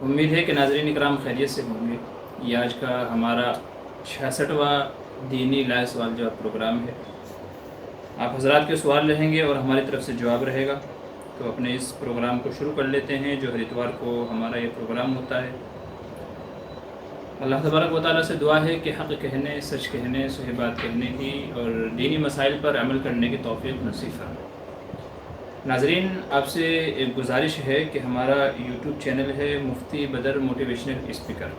امید ہے کہ ناظرین اکرام خیریت سے ہوں گے۔ یہ آج کا ہمارا 66واں دینی لائیو سوال جواب پروگرام ہے۔ آپ حضرات کے سوال رہیں گے اور ہماری طرف سے جواب رہے گا، تو اپنے اس پروگرام کو شروع کر لیتے ہیں جو ہر اتوار کو ہمارا یہ پروگرام ہوتا ہے۔ اللہ تبارک و تعالیٰ سے دعا ہے کہ حق کہنے، سچ کہنے، صحیح بات کرنے کی اور دینی مسائل پر عمل کرنے کی توفیق نصیب فرمائے۔ ناظرین، آپ سے ایک گزارش ہے کہ ہمارا یوٹیوب چینل ہے مفتی بدر موٹیویشنل اسپیکر،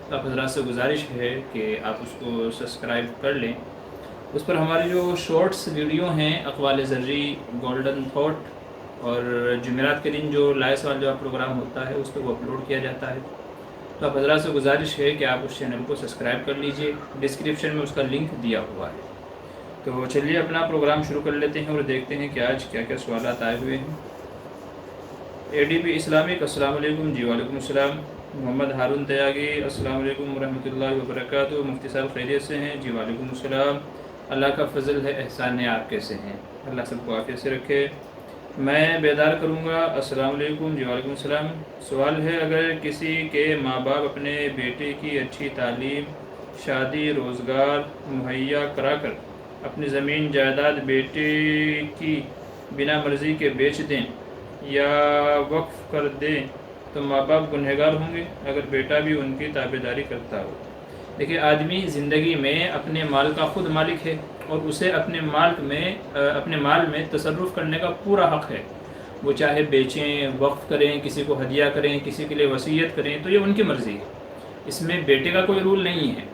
تو آپ حضرات سے گزارش ہے کہ آپ اس کو سبسکرائب کر لیں۔ اس پر ہماری جو شارٹس ویڈیو ہیں اقوال زرعی، گولڈن تھاٹ اور جمعرات کے دن جو لائیو سوال جواب پروگرام ہوتا ہے اس پہ وہ اپلوڈ کیا جاتا ہے۔ تو آپ حضرات سے گزارش ہے کہ آپ اس چینل کو سبسکرائب کر لیجئے، ڈسکرپشن میں اس کا لنک دیا ہوا ہے۔ تو چلیے اپنا پروگرام شروع کر لیتے ہیں اور دیکھتے ہیں کہ آج کیا کیا سوالات آئے ہوئے ہیں۔ اے ڈی پی اسلامک السلام علیکم۔ جی وعلیکم السلام۔ محمد ہارون تیاگی السلام علیکم ورحمۃ اللہ وبرکاتہ۔ مفتی صاحب خیریت سے ہیں؟ جی وعلیکم السلام۔ اللہ کا فضل ہے، احسان ہے، آپ کیسے ہیں؟ اللہ سب کو عافیت سے رکھے۔ میں بیدار کروں گا السلام علیکم۔ جی وعلیکم السلام۔ سوال ہے، اگر کسی کے ماں باپ اپنے بیٹے کی اچھی تعلیم، شادی، روزگار مہیا کرا کر اپنی زمین جائیداد بیٹے کی بنا مرضی کے بیچ دیں یا وقف کر دیں تو ماں باپ گنہگار ہوں گے اگر بیٹا بھی ان کی تابعداری کرتا ہو؟ دیکھیے، آدمی زندگی میں اپنے مال کا خود مالک ہے اور اسے اپنے مال میں تصرف کرنے کا پورا حق ہے۔ وہ چاہے بیچیں، وقف کریں، کسی کو ہدیہ کریں، کسی کے لیے وصیت کریں، تو یہ ان کی مرضی ہے۔ اس میں بیٹے کا کوئی رول نہیں ہے۔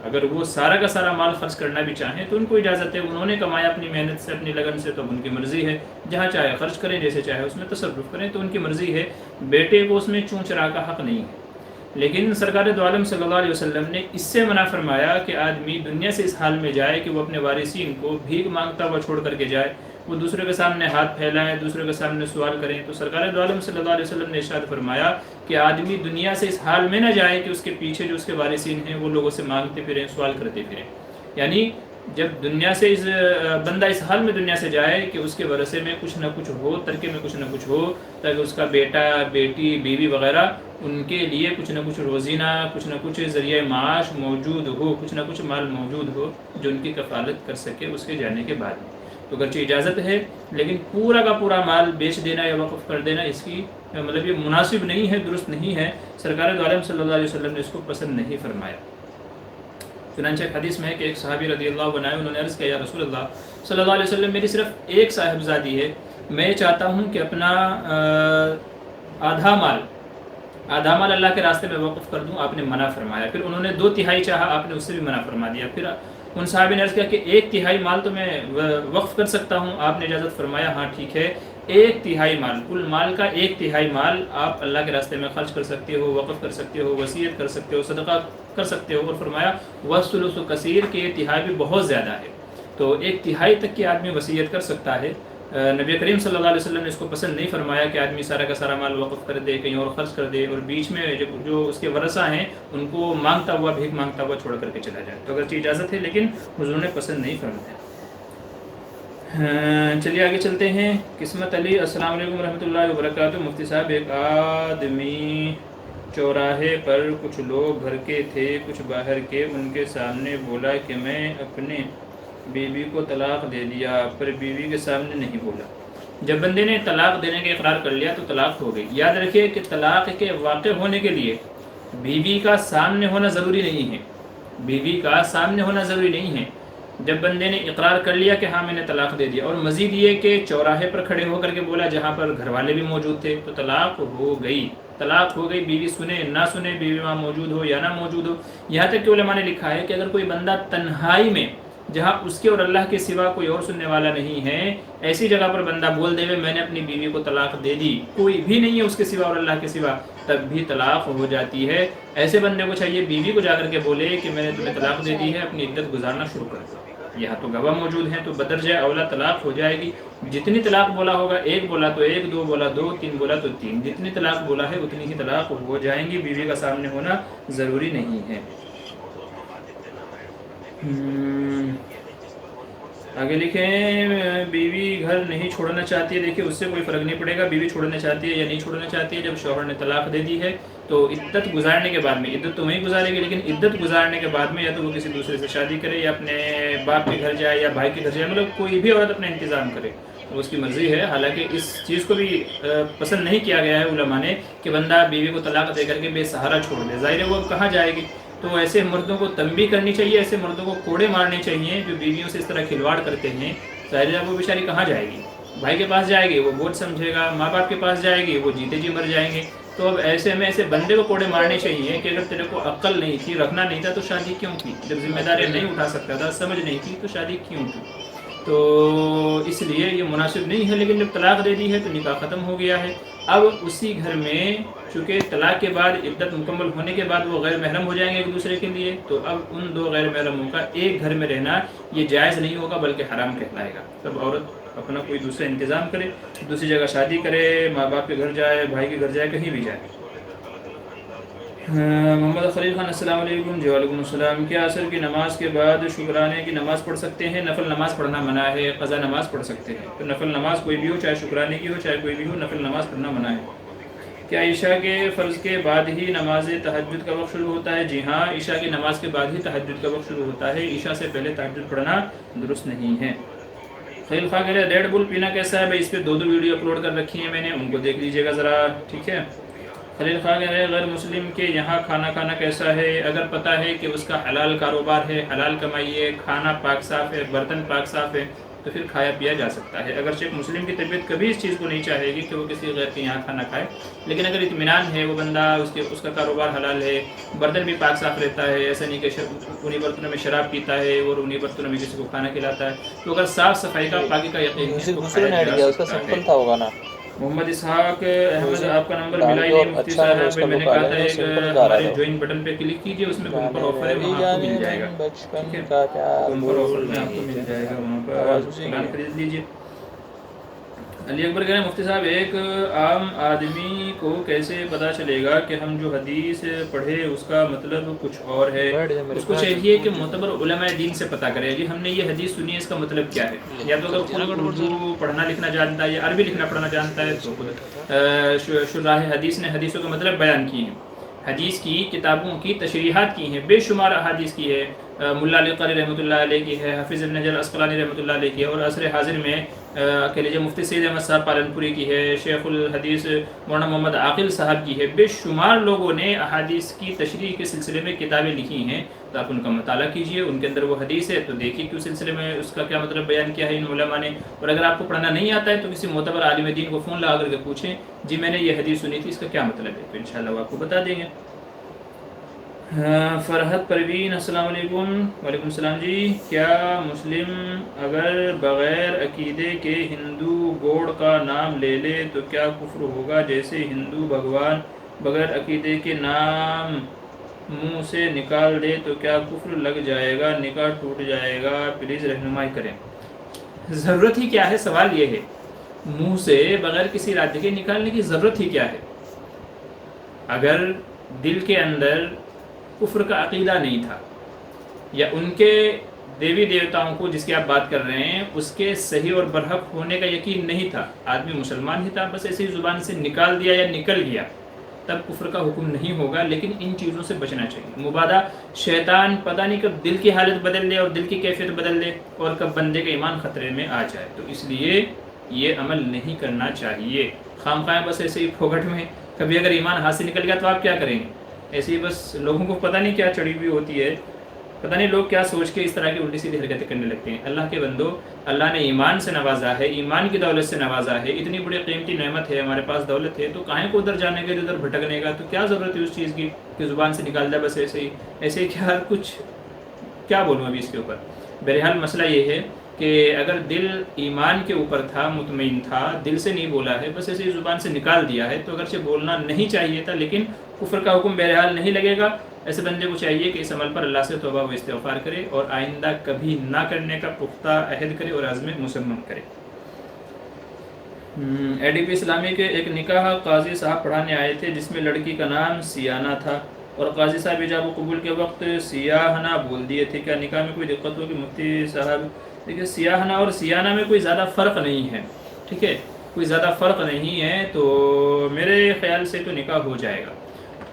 اگر وہ سارا کا سارا مال خرچ کرنا بھی چاہیں تو ان کو اجازت ہے، انہوں نے کمایا اپنی محنت سے، اپنی لگن سے، تو ان کی مرضی ہے، جہاں چاہے خرچ کریں، جیسے چاہے اس میں تصرف کریں، تو ان کی مرضی ہے۔ بیٹے کو اس میں چون چرا کا حق نہیں ہے۔ لیکن سرکار دو عالم صلی اللہ علیہ وسلم نے اس سے منع فرمایا کہ آدمی دنیا سے اس حال میں جائے کہ وہ اپنے وارثین کو بھیک مانگتا ہوا چھوڑ کر کے جائے، وہ دوسرے کے سامنے ہاتھ پھیلائیں، دوسرے کے سامنے سوال کریں۔ تو سرکار دو عالم صلی اللہ علیہ وسلم نے ارشاد فرمایا کہ آدمی دنیا سے اس حال میں نہ جائے کہ اس کے پیچھے جو اس کے وارثین ہیں وہ لوگوں سے مانگتے پھریں، سوال کرتے پھریں۔ یعنی جب دنیا سے بندہ اس حال میں دنیا سے جائے کہ اس کے ورثے میں کچھ نہ کچھ ہو، ترکے میں کچھ نہ کچھ ہو، تاکہ اس کا بیٹا، بیٹی، بیوی وغیرہ ان کے لیے کچھ نہ کچھ روزینہ، کچھ نہ کچھ ذریعہ معاش موجود ہو، کچھ نہ کچھ مال موجود ہو جو ان کی کفالت کر سکے اس کے جانے کے بعد۔ تو اگرچہ اجازت ہے، لیکن پورا کا پورا مال بیچ دینا یا وقف کر دینا اس کی مطلب یہ مناسب نہیں ہے، درست نہیں ہے۔ سرکار دو عالم صلی اللہ علیہ وسلم نے اس کو پسند نہیں فرمایا۔ چنانچہ حدیث میں ہے کہ ایک صحابی رضی اللہ عنہ انہوں نے عرض کیا، یا رسول اللہ صلی اللہ علیہ وسلم، میری صرف ایک صاحبزادی ہے، میں چاہتا ہوں کہ اپنا آدھا مال اللہ کے راستے میں وقف کر دوں۔ آپ نے منع فرمایا۔ پھر انہوں نے 2/3 چاہا، آپ نے اس سے بھی منع فرما دیا۔ پھر ان صحابی نے عرض کیا کہ 1/3 مال تو میں وقف کر سکتا ہوں۔ آپ نے اجازت فرمایا، ہاں ٹھیک ہے، 1/3 مال، کل مال کا 1/3 مال آپ اللہ کے راستے میں خرچ کر سکتے ہو، وقف کر سکتے ہو، وصیت کر سکتے ہو، صدقہ کر سکتے ہو۔ اور فرمایا وَالثُّلُثُ کثیر، کہ 1/3 بھی بہت زیادہ ہے، تو 1/3 تک کی آدمی وصیت کر سکتا ہے۔ نبی کریم صلی اللہ علیہ وسلم نے اس کو پسند نہیں فرمایا کہ آدمی سارا کا سارا مال وقف کر دے، کہیں اور خرچ کر دے، اور بیچ میں جو اس کے ورثہ ہیں ان کو مانگتا ہوا، بھیک مانگتا ہوا چھوڑ کر کے چلا جائے۔ تو اگرچہ اجازت ہے لیکن حضور نے پسند نہیں فرمایا۔ چلیے آگے چلتے ہیں۔ قسمت علی السلام علیکم ورحمۃ اللہ وبرکاتہ۔ مفتی صاحب، ایک آدمی چوراہے پر، کچھ لوگ گھر کے تھے کچھ باہر کے، ان کے سامنے بولا کہ میں اپنے بیوی کو طلاق دے دیا، پر بیوی کے سامنے نہیں بولا۔ جب بندے نے طلاق دینے کا اقرار کر لیا تو طلاق ہو گئی۔ یاد رکھیے کہ طلاق کے واقع ہونے کے لیے بیوی کا سامنے ہونا ضروری نہیں ہے، بیوی کا سامنے ہونا ضروری نہیں ہے۔ جب بندے نے اقرار کر لیا کہ ہاں میں نے طلاق دے دیا، اور مزید یہ کہ چوراہے پر کھڑے ہو کر کے بولا جہاں پر گھر والے بھی موجود تھے، تو طلاق ہو گئی، طلاق ہو گئی۔ بیوی سنے نہ سنے، بیوی وہاں موجود ہو یا نہ موجود ہو۔ یہاں تک کہ علماء نے لکھا ہے کہ اگر کوئی بندہ تنہائی میں، جہاں اس کے اور اللہ کے سوا کوئی اور سننے والا نہیں ہے، ایسی جگہ پر بندہ بول دے میں نے اپنی بیوی کو طلاق دے دی، کوئی بھی نہیں ہے اس کے سوا اور اللہ کے سوا، تب بھی طلاق ہو جاتی ہے۔ ایسے بندے کو چاہیے بیوی کو جا کر کے بولے کہ میں نے تمہیں طلاق دے دی ہے، اپنی عدت گزارنا شروع کر دو۔ یہاں تو گواہ موجود ہیں، تو بدرجہ اولا طلاق ہو جائے گی۔ جتنی طلاق بولا ہوگا، 1 بولا تو 1، 2 بولا 2، 3 بولا تو 3، جتنی طلاق بولا ہے اتنی ہی طلاق ہو جائیں گی۔ بیوی کا سامنے ہونا ضروری نہیں ہے۔ آگے لکھیں، بیوی گھر نہیں چھوڑنا چاہتی ہے۔ دیکھیے اس سے کوئی فرق نہیں پڑے گا، بیوی چھوڑنا چاہتی ہے یا نہیں چھوڑنا چاہتی ہے۔ جب شوہر نے طلاق دے دی ہے تو عدت گزارنے کے بعد میں، عدت تو وہیں گزارے گی لیکن عدت گزارنے کے بعد میں یا تو وہ کسی دوسرے سے شادی کرے یا اپنے باپ کے گھر جائے یا بھائی کے گھر جائے، مطلب کوئی بھی عورت اپنا انتظام کرے، وہ اس کی مرضی ہے۔ حالانکہ اس چیز کو بھی پسند نہیں کیا گیا ہے علماء نے کہ بندہ بیوی کو طلاق دے کر کے بے سہارا چھوڑ دے، ظاہر ہے وہ اب کہاں جائے گی۔ تو ایسے مردوں کو تنبیہ کرنی چاہیے، ایسے مردوں کو کوڑے مارنے چاہیے جو بیویوں سے اس طرح کھلواڑ کرتے ہیں۔ ظاہر ہے وہ بیچاری کہاں جائے گی، بھائی کے پاس جائے گی وہ بوجھ سمجھے گا، ماں باپ کے پاس جائے گی وہ جیتے جی مر جائیں گے۔ تو اب ایسے میں ایسے بندے کو کوڑے مارنے چاہیے کہ اگر تیرے کو عقل نہیں تھی، رکھنا نہیں تھا تو شادی کیوں کی، جب ذمہ داریاں نہیں اٹھا سکتا تھا، سمجھ نہیں تھی تو شادی کیوں کی۔ تو اس لیے یہ مناسب نہیں ہے، لیکن جب طلاق دے دی ہے تو نکاح ختم ہو گیا ہے۔ اب اسی گھر میں چونکہ طلاق کے بعد عدت مکمل ہونے کے بعد وہ غیر محرم ہو جائیں گے ایک دوسرے کے لیے، تو اب ان دو غیر محرموں کا ایک گھر میں رہنا یہ جائز نہیں ہوگا بلکہ حرام کہلائے گا۔ تب عورت اپنا کوئی دوسرا انتظام کرے، دوسری جگہ شادی کرے، ماں باپ کے گھر جائے، بھائی کے گھر جائے، کہیں بھی جائے۔ محمد خلیل خان السلام علیکم۔ جی وعلیکم السلام۔ کیا عصر کی نماز کے بعد شکرانے کی نماز پڑھ سکتے ہیں؟ نفل نماز پڑھنا منع ہے، قضا نماز پڑھ سکتے ہیں۔ تو نفل نماز کوئی بھی ہو، چاہے شکرانے کی ہو چاہے کوئی بھی ہو، نفل نماز پڑھنا منع ہے۔ کیا عشاء کے فرض کے بعد ہی نماز تہجد کا وقت شروع ہوتا ہے؟ جی ہاں، عشاء کی نماز کے بعد ہی تہجد کا وقت شروع ہوتا ہے، عشاء سے پہلے تہجد پڑھنا درست نہیں ہے۔ خلیل خان کہہ رہے ہیں ریڈ بل پینا کیسا ہے؟ بھائی اس پہ 2 ویڈیو اپلوڈ کر رکھی ہیں میں نے، ان کو دیکھ لیجئے گا ذرا، ٹھیک ہے۔ خلیل خان کہہ رہے ہیں غیر مسلم کے یہاں کھانا کھانا کیسا ہے؟ اگر پتہ ہے کہ اس کا حلال کاروبار ہے، حلال کمائی ہے، کھانا پاک صاف ہے، برتن پاک صاف ہے، تو پھر کھایا پیا جا سکتا ہے۔ اگرچہ ایک مسلم کی طبیعت کبھی اس چیز کو نہیں چاہے گی کہ وہ کسی غیر کے یہاں کھانا کھائے، لیکن اگر اطمینان ہے، وہ بندہ اس کا کاروبار حلال ہے، برتن بھی پاک صاف رہتا ہے، ایسا نہیں کہ انہیں برتنوں میں شراب پیتا ہے اور انہیں برتنوں میں کسی کو کھانا کھلاتا ہے، تو اگر صاف صفائی کا پاکی کا یقین ہے تو کھایا جا سکتا ہے۔ محمد اسحاق احمد آپ کا نمبر ملا ہی نہیں مفتی صاحب، بھائی میں نے کہا تھا ایک ہمارے جوائن بٹن پہ کلک کیجئے، اس میں بمپر آفر ہے، وہاں آپ کو مل جائے گا، ٹھیک ہے، بمپر آفر میں آپ کو مل جائے گا، وہاں پر پلان خرید لیجئے۔ علی اکبر کہہ رہے ہیں مفتی صاحب ایک عام آدمی کو کیسے پتہ چلے گا کہ ہم جو حدیث پڑھے اس کا مطلب کچھ اور ہے؟ اس کو چاہیے کہ معتبر علماء دین سے پتہ کرے جی ہم نے یہ حدیث سنی ہے اس کا مطلب کیا ہے، یا تو اگر خود اردو پڑھنا لکھنا جانتا ہے یا عربی لکھنا پڑھنا جانتا ہے تو خود شراح حدیث نے حدیثوں کا مطلب بیان کیے ہیں، حدیث کی کتابوں کی تشریحات کی ہیں، بے شمار احادیث کی ہے، ملا علی قاری رحمۃ اللہ علیہ کی ہے، حافظ ابن حجر العسقلانی رحمۃ اللہ علیہ کی ہے، اور عصر حاضر میں کہہ لیجیے مفتی سید احمد صاحب پالنپوری کی ہے، شیخ الحدیث مولانا محمد عاقل صاحب کی ہے، بے شمار لوگوں نے احادیث کی تشریح کے سلسلے میں کتابیں لکھی ہیں، تو آپ ان کا مطالعہ کیجئے، ان کے اندر وہ حدیث ہے تو دیکھیے کہ اس سلسلے میں اس کا کیا مطلب بیان کیا ہے ان علماء نے، اور اگر آپ کو پڑھنا نہیں آتا ہے تو کسی معتبر عالم دین کو فون لگا کر کے پوچھیں جی میں نے یہ حدیث سنی تھی اس کا کیا مطلب ہے، تو انشاءاللہ وہ آپ کو بتا دیں گے۔ فرحت پروین السلام علیکم۔ وعلیکم السلام جی، کیا مسلم اگر بغیر عقیدے کے ہندو گوڈ کا نام لے لے تو کیا کفر ہوگا؟ جیسے ہندو بھگوان بغیر عقیدے کے نام منہ سے نکال دے تو کیا کفر لگ جائے گا، نکاح ٹوٹ جائے گا؟ پلیز رہنمائی کریں۔ ضرورت ہی کیا ہے، سوال یہ ہے منہ سے بغیر کسی ارادے کے نکالنے کی ضرورت ہی کیا ہے؟ اگر دل کے اندر کفر کا عقیدہ نہیں تھا یا ان کے دیوی دیوتاؤں کو جس کی آپ بات کر رہے ہیں اس کے صحیح اور برحق ہونے کا یقین نہیں تھا، آدمی مسلمان ہی تھا، بس ایسی زبان سے نکال دیا یا نکل گیا، تب کفر کا حکم نہیں ہوگا، لیکن ان چیزوں سے بچنا چاہیے۔ مبادہ شیطان پتہ نہیں کب دل کی حالت بدل دے اور دل کی کیفیت بدل دے اور کب بندے کا ایمان خطرے میں آ جائے، تو اس لیے یہ عمل نہیں کرنا چاہیے۔ خام خواہ بس ایسے ہی پھوگٹ میں کبھی اگر ایمان ہاتھ سے نکل گیا تو آپ کیا کریں گے؟ ایسے ہی بس لوگوں کو پتہ نہیں کیا چڑھی ہوئی ہوتی ہے، پتہ نہیں لوگ کیا سوچ کے اس طرح کی الٹی سیدھی حرکتیں کرنے لگتے ہیں۔ اللہ کے بندو، اللہ نے ایمان سے نوازا ہے، ایمان کی دولت سے نوازا ہے، اتنی بڑی قیمتی نعمت ہے، ہمارے پاس دولت ہے، تو کہیں کو ادھر جانے کے ادھر بھٹکنے کا، تو کیا ضرورت ہے اس چیز کی کہ زبان سے نکال دیا بس ایسے ہی کیا کچھ کیا بولوں ابھی اس کے اوپر۔ بہرحال مسئلہ یہ ہے کہ اگر دل ایمان کے اوپر تھا، مطمئن تھا، دل سے نہیں بولا ہے، بس ایسے ہی زبان سے نکال دیا ہے، تو اگرچہ بولنا نہیں چاہیے تھا، لیکن کفر کا حکم بہرحال نہیں لگے گا۔ ایسے بندے کو چاہیے کہ اس عمل پر اللہ سے توبہ و استغفار کرے اور آئندہ کبھی نہ کرنے کا پختہ عہد کرے اور عزم مصمم کرے۔ اے ڈی پی اسلامی کے ایک نکاح قاضی صاحب پڑھانے آئے تھے جس میں لڑکی کا نام سیانہ تھا اور قاضی صاحب ایجاب و قبول کے وقت سیاہنا بول دیے تھے، کیا نکاح میں کوئی دقت ہوگی مفتی صاحب؟ دیکھیے سیاہنا اور سیانہ میں کوئی زیادہ فرق نہیں ہے، ٹھیک ہے، کوئی زیادہ فرق نہیں ہے، تو میرے خیال سے تو نکاح ہو جائے گا۔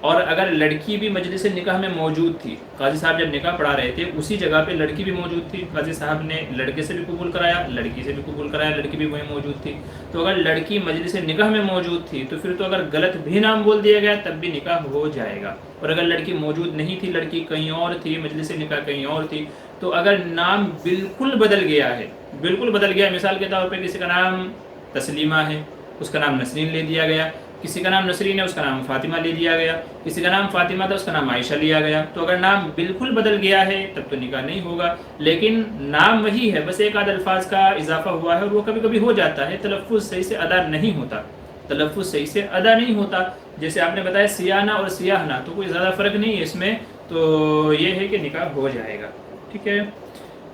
اور اگر لڑکی بھی مجلس نکاح میں موجود تھی، قاضی صاحب جب نکاح پڑھا رہے تھے اسی جگہ پہ لڑکی بھی موجود تھی، قاضی صاحب نے لڑکے سے بھی قبول کرایا، لڑکی سے بھی قبول کرایا، لڑکی بھی وہیں موجود تھی، تو اگر لڑکی مجلس نکاح میں موجود تھی تو پھر تو اگر غلط بھی نام بول دیا گیا تب بھی نکاح ہو جائے گا، اور اگر لڑکی موجود نہیں تھی، لڑکی کہیں اور تھی، مجلس نکاح کہیں اور تھی، تو اگر نام بالکل بدل گیا ہے، بالکل بدل گیا، مثال کے طور پہ کسی کا نام تسلیمہ ہے، اس کا نام نسرین لے دیا گیا، کسی کا نام نسرین ہے اس کا نام فاطمہ لے دیا گیا، کسی کا نام فاطمہ تھا اس کا نام عائشہ لیا گیا، تو اگر نام بالکل بدل گیا ہے تب تو نکاح نہیں ہوگا، لیکن نام وہی ہے، بس ایک آدھ الفاظ کا اضافہ ہوا ہے، اور وہ کبھی کبھی ہو جاتا ہے، تلفظ صحیح سے ادا نہیں ہوتا، تلفظ صحیح سے ادا نہیں ہوتا، جیسے آپ نے بتایا سیانہ اور سیاہنا، تو کوئی زیادہ فرق نہیں ہے اس میں، تو یہ ہے کہ نکاح ہو جائے گا، ٹھیک ہے۔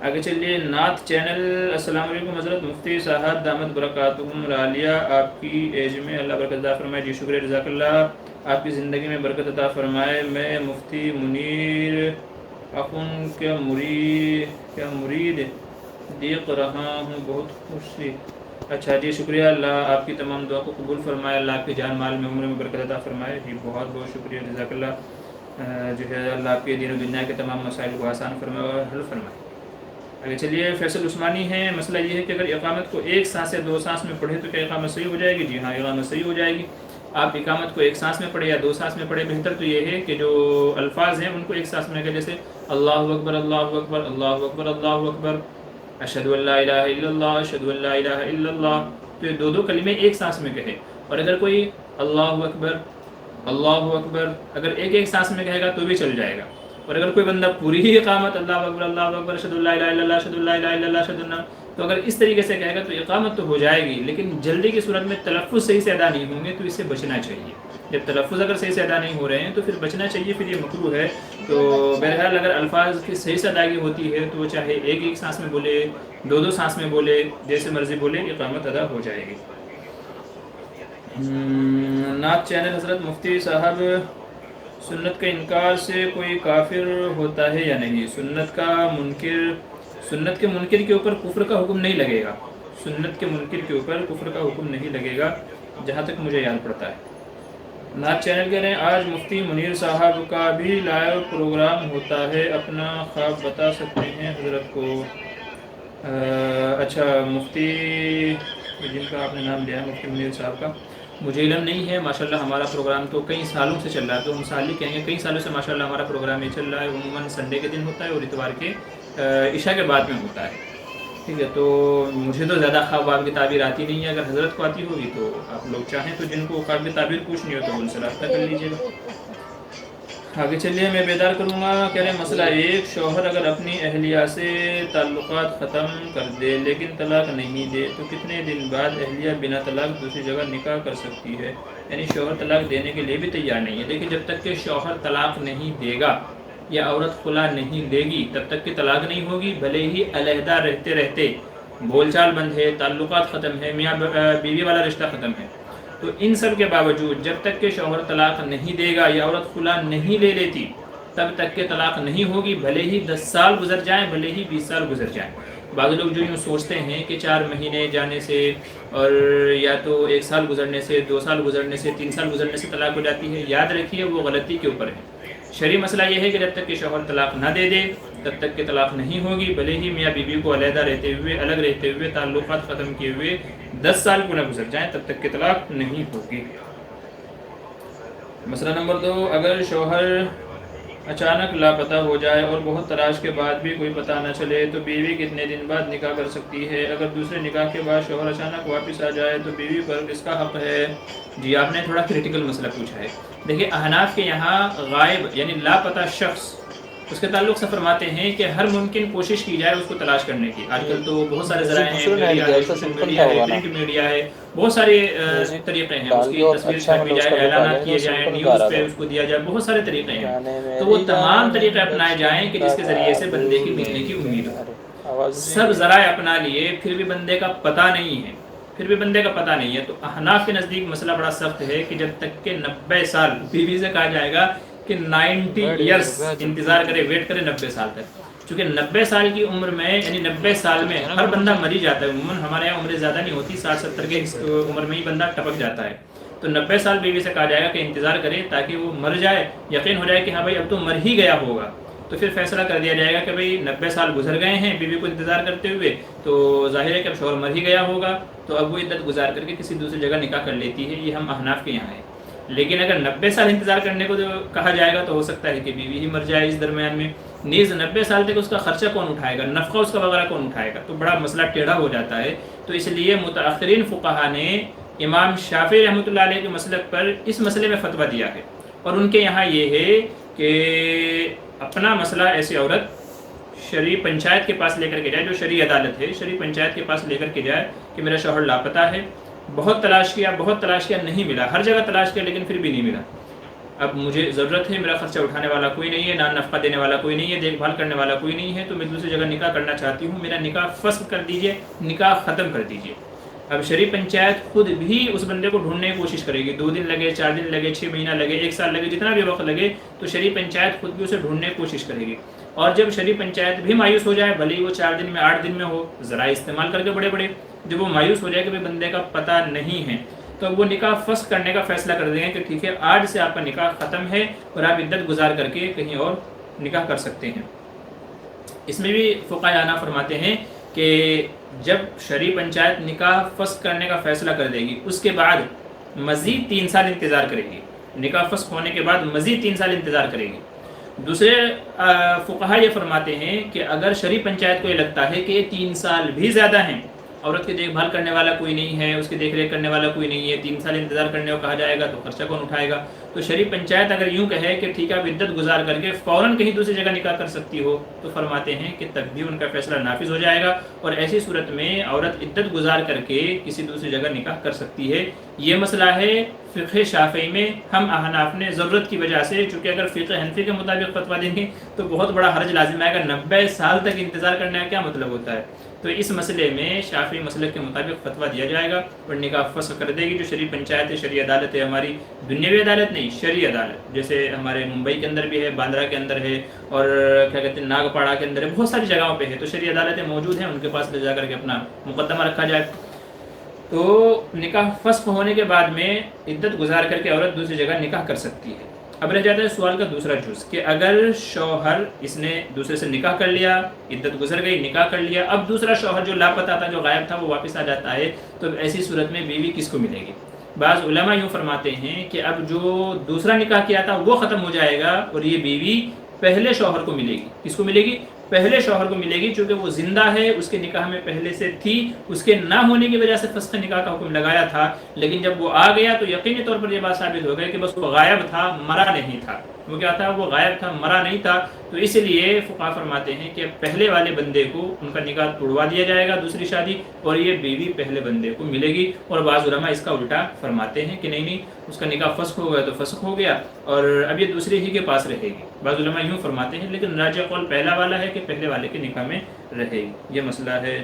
آگے چلیے، نعت چینل، السلام علیکم حضرت مفتی صاحب دامت برکاتہم العالیہ، آپ کی ایج میں اللہ برکت عطا فرمائے، جی شکریہ، جزاک اللہ، آپ کی زندگی میں برکت عطا فرمائے، میں مفتی منیر اخن کیا مرید دیکھ رہا ہوں، بہت خوشی، اچھا جی شکریہ، اللہ آپ کی تمام دعا کو قبول فرمائے، اللہ آپ کی جان مال میں عمر میں برکت عطا فرمائے، جی بہت بہت شکریہ، جزاک اللہ، جو ہے اللہ آپ کے دین و دنیا کے تمام مسائل کو آسان فرمائے اور حل فرمائے۔ آگے چلیے، فیصل عثمانی ہے، مسئلہ یہ ہے کہ اگر اقامت کو ایک سانس یا دو سانس میں پڑھے تو کیا اقامت صحیح ہو جائے گی؟ جی ہاں، اقامت صحیح ہو جائے گی، آپ اقامت کو ایک سانس میں پڑھے یا دو سانس میں پڑھے، بہتر تو یہ ہے کہ جو الفاظ ہیں ان کو ایک سانس میں کہیں، جیسے اللہ اکبر اللہ اکبر اللہ اکبر اللہ اکبر، اشہد ان لا الہ الا اللہ اشہد ان لا الہ الا اللہ، تو یہ دو کلمے ایک سانس میں کہے، اور اگر کوئی اللہ اکبر اگر ایک سانس میں کہے گا تو بھی چل جائے گا، اور اگر کوئی بندہ پوری ہی اقامت اللہ اکبر اشہد ان لا الہ الا اللہ اشہد ان لا الہ الا اللہ اشہد ان، تو اگر اس طریقے سے کہے گا تو اقامت تو ہو جائے گی، لیکن جلدی کی صورت میں تلفظ صحیح سے ادا نہیں ہوں گے تو اس سے بچنا چاہیے، جب تلفظ اگر صحیح سے ادا نہیں ہو رہے ہیں تو پھر بچنا چاہیے، پھر یہ مکروہ ہے، تو بہرحال اگر الفاظ کی صحیح سے ادائیگی ہوتی ہے تو وہ چاہے ایک سانس میں بولے، دو سانس میں بولے، جیسے مرضی بولے، اقامت ادا ہو جائے گی۔ نعت چینل، حضرت مفتی صاحب سنت کا انکار سے کوئی کافر ہوتا ہے یا نہیں؟ سنت کے منکر کے اوپر کفر کا حکم نہیں لگے گا، سنت کے منکر کے اوپر کفر کا حکم نہیں لگے گا جہاں تک مجھے یاد پڑتا ہے۔ نعت چینل کہہ رہے ہیں آج مفتی منیر صاحب کا بھی لائیو پروگرام ہوتا ہے، اپنا خواب بتا سکتے ہیں حضرت کو؟ اچھا، مفتی جن کا آپ نے نام لیا ہے مفتی منیر صاحب کا، مجھے علم نہیں ہے، ماشاءاللہ ہمارا پروگرام تو کئی سالوں سے چل رہا ہے، تو ہم سال ہی کہیں گے، کئی سالوں سے ماشاءاللہ ہمارا پروگرام یہ چل رہا ہے، عموماً سنڈے کے دن ہوتا ہے اور اتوار کے عشاء کے بعد میں ہوتا ہے، ٹھیک ہے، تو مجھے تو زیادہ خواب کی تعبیر آتی نہیں ہے، اگر حضرت کو آتی ہوگی تو آپ لوگ چاہیں تو جن کو خواب کی تعبیر پوچھنی ہو تو ان سے رابطہ کر لیجیے گا۔ آگے چلیے، میں بیدار کروں گا، کہہ رہے ہیں مسئلہ ایک، شوہر اگر اپنی اہلیہ سے تعلقات ختم کر دے لیکن طلاق نہیں دے تو کتنے دن بعد اہلیہ بنا طلاق دوسری جگہ نکاح کر سکتی ہے؟ یعنی شوہر طلاق دینے کے لیے بھی تیار نہیں ہے، لیکن جب تک کہ شوہر طلاق نہیں دے گا یا عورت خلا نہیں دے گی تب تک کہ طلاق نہیں ہوگی، بھلے ہی علیحدہ رہتے رہتے بول چال بند ہے، تعلقات ختم ہے، میاں بیوی والا رشتہ ختم ہے، تو ان سب کے باوجود جب تک کہ شوہر طلاق نہیں دے گا یا عورت خلا نہیں لے لیتی تب تک کہ طلاق نہیں ہوگی، بھلے ہی 10 سال گزر جائیں، بھلے ہی 20 سال گزر جائیں۔ بعض لوگ جو یوں سوچتے ہیں کہ 4 مہینے جانے سے اور یا تو 1 سال گزرنے سے، 2 سال گزرنے سے، 3 سال گزرنے سے طلاق ہو جاتی ہے، یاد رکھیے وہ غلطی کے اوپر ہے۔ شرعی مسئلہ یہ ہے کہ جب تک کہ شوہر طلاق نہ دے دے تب تک کہ طلاق نہیں ہوگی، بھلے ہی میاں بیوی کو علیحدہ رہتے ہوئے، الگ رہتے ہوئے، تعلقات ختم کیے ہوئے 10 سال کو نہ گزر جائیں تب تک کہ طلاق نہیں ہوگی۔ مسئلہ نمبر 2، اگر شوہر اچانک لاپتہ ہو جائے اور بہت تلاش کے بعد بھی کوئی پتہ نہ چلے تو بیوی کتنے دن بعد نکاح کر سکتی ہے؟ اگر دوسرے نکاح کے بعد شوہر اچانک واپس آ جائے تو بیوی پر کس کا حق ہے؟ جی آپ نے تھوڑا کریٹیکل مسئلہ پوچھا ہے۔ دیکھیے احناف کے یہاں غائب یعنی لاپتہ شخص، اس کے تعلق سے فرماتے ہیں کہ ہر ممکن کوشش کی جائے اس کو تلاش کرنے کی۔ آج کل تو بہت سارے ذرائع ہیں، میڈیا ہے، سوشل میڈیا ہے، پرنٹ میڈیا ہے، بہت سارے طریقے ہیں، اس کی تصویر چھاپی جائے، اعلانات کیے جائیں، نیوز پہ اس کو دیا جائے، بہت سارے طریقے ہیں، تو وہ تمام طریقے اپنائے جائیں کہ جس کے ذریعے سے بندے کی ملنے کی امید ہو۔ سب ذرائع اپنا لیے پھر بھی بندے کا پتہ نہیں ہے، تو احناف کے نزدیک مسئلہ بڑا سخت ہے کہ جب تک کہ 90 سال، بیوی سے کہا جائے گا کہ 90 ایئرس انتظار کرے، ویٹ کرے 90 سال تک، چونکہ 90 سال کی عمر میں یعنی 90 سال میں ہر بندہ مر ہی جاتا ہے، عموماً ہمارے یہاں عمریں زیادہ نہیں ہوتی، 60-70 کے عمر میں ہی بندہ ٹپک جاتا ہے، تو 90 سال بیوی سے کہا جائے گا کہ انتظار کرے تاکہ وہ مر جائے، یقین ہو جائے کہ ہاں بھائی اب تو مر ہی گیا ہوگا، تو پھر فیصلہ کر دیا جائے گا کہ بھئی 90 سال گزر گئے ہیں بیوی کو انتظار کرتے ہوئے، تو ظاہر ہے کہ اب شوہر مر ہی گیا ہوگا، تو اب وہ عدت گزار کر کے کسی دوسری جگہ نکاح کر لیتی ہے. یہ ہم احناف کے یہاں ہے. لیکن اگر 90 سال انتظار کرنے کو جو کہا جائے گا تو ہو سکتا ہے کہ بیوی ہی مر جائے اس درمیان میں. نیز 90 سال تک اس کا خرچہ کون اٹھائے گا، نفقہ اس کا وغیرہ کون اٹھائے گا، تو بڑا مسئلہ ٹیڑھا ہو جاتا ہے. تو اس لیے متأخرین فقہا نے امام شافعی رحمۃ اللہ علیہ کے مسلک پر اس مسئلے میں فتویٰ دیا ہے، اور ان کے یہاں یہ ہے کہ اپنا مسئلہ ایسی عورت شرعی پنچایت کے پاس لے کر کے جائے، جو شرعی عدالت ہے، شرعی پنچایت کے پاس لے کر کے جائے کہ میرا شوہر لاپتہ ہے، بہت تلاش کیا نہیں ملا، ہر جگہ تلاش کیا لیکن پھر بھی نہیں ملا. اب مجھے ضرورت ہے، میرا خرچہ اٹھانے والا کوئی نہیں ہے، نان نفقہ دینے والا کوئی نہیں ہے، دیکھ بھال کرنے والا کوئی نہیں ہے، تو میں دوسری جگہ نکاح کرنا چاہتی ہوں، میرا نکاح فسخ کر دیجئے، نکاح ختم کر دیجئے. اب شرعی پنچایت خود بھی اس بندے کو ڈھونڈنے کی کوشش کرے گی، 2 دن لگے، 4 دن لگے، 6 مہینہ لگے، 1 سال لگے، جتنا بھی وقت لگے، تو شرعی پنچایت خود بھی اسے ڈھونڈنے کی کوشش کرے گی. اور جب شرعی پنچایت بھی مایوس ہو جائے، بھلے ہی وہ 4 دن میں 8 دن میں ہو، ذرائع استعمال کر کے بڑے جب وہ مایوس ہو جائے کہ بندے کا پتہ نہیں ہے، تو وہ نکاح فسخ کرنے کا فیصلہ کر دیں گے کہ ٹھیک ہے آج سے آپ کا نکاح ختم ہے اور آپ عدت گزار کر کے کہیں اور نکاح کر سکتے ہیں. اس میں بھی فقہاء فرماتے ہیں کہ جب شرعی پنچایت نکاح فسخ کرنے کا فیصلہ کر دے گی، اس کے بعد مزید 3 سال انتظار کرے گی، نکاح فسخ ہونے کے بعد مزید 3 سال انتظار کرے گی. دوسرے فقہاء یہ فرماتے ہیں کہ اگر شرعی پنچایت کو یہ لگتا ہے کہ یہ 3 سال بھی زیادہ ہیں، عورت کی دیکھ بھال کرنے والا کوئی نہیں ہے، اس کی دیکھ ریکھ کرنے والا کوئی نہیں ہے، 3 سال انتظار کرنے کو کہا جائے گا تو خرچہ کون اٹھائے گا، تو شرعی پنچایت اگر یوں کہے کہ ٹھیک ہے آپ عدت گزار کر کے فوراً کہیں دوسری جگہ نکاح کر سکتی ہو، تو فرماتے ہیں کہ تب بھی ان کا فیصلہ نافذ ہو جائے گا، اور ایسی صورت میں عورت عدت گزار کر کے کسی دوسری جگہ نکاح کر سکتی ہے. یہ مسئلہ ہے فقہ شافعی میں. ہم احناف نے ضرورت کی وجہ سے، چونکہ اگر فقہ حنفی کے مطابق فتویٰ دیں گے تو بہت بڑا حرج لازم آئے گا، 90 سال تک انتظار کرنے کا کیا مطلب ہوتا ہے، تو اس مسئلے میں شافعی مسلک کے مطابق فتویٰ دیا جائے گا اور نکاح فسخ کر دے گی. جو شرعی پنچایت ہے، شرعی عدالت ہے ہماری، دنیاوی عدالت نہیں، شرعی عدالت، جیسے ہمارے ممبئی کے اندر بھی ہے، باندرا کے اندر ہے، اور کیا کہتے ہیں ناگپاڑا کے اندر ہے، بہت ساری جگہوں پہ ہے، تو شرعی عدالتیں موجود ہیں، ان کے پاس لے جا کر کے اپنا مقدمہ رکھا جائے. تو نکاح فسخ ہونے کے بعد میں عدت گزار کر کے عورت دوسری جگہ نکاح کر سکتی ہے. اب رہ جاتا ہے سوال کا دوسرا جز کہ اگر شوہر اس نے دوسرے سے نکاح کر لیا، عدت گزر گئی، نکاح کر لیا، اب دوسرا شوہر جو لاپتہ تھا، جو غائب تھا، وہ واپس آ جاتا ہے، تو ایسی صورت میں بیوی کس کو ملے گی؟ بعض علماء یوں فرماتے ہیں کہ اب جو دوسرا نکاح کیا تھا وہ ختم ہو جائے گا اور یہ بیوی پہلے شوہر کو ملے گی. کس کو ملے گی؟ پہلے شوہر کو ملے گی، چونکہ وہ زندہ ہے، اس کے نکاح میں پہلے سے تھی، اس کے نہ ہونے کی وجہ سے فسخ نکاح کا حکم لگایا تھا، لیکن جب وہ آ گیا تو یقینی طور پر یہ بات ثابت ہو گئی کہ بس وہ غائب تھا، مرا نہیں تھا. وہ کیا تھا؟ وہ غائب تھا، مرا نہیں تھا. تو اس لیے فقہاء فرماتے ہیں کہ پہلے والے بندے کو ان کا نکاح توڑوا دیا جائے گا، دوسری شادی، اور یہ بیوی پہلے بندے کو ملے گی. اور بعض علماء اس کا الٹا فرماتے ہیں کہ نہیں، اس کا نکاح فسخ ہو گیا تو فسخ ہو گیا اور اب یہ دوسرے ہی کے پاس رہے گی. بعض علماء یوں فرماتے ہیں، لیکن راجح قول پہلا والا ہے کہ پہلے والے کے نکاح میں رہے گی. یہ مسئلہ ہے.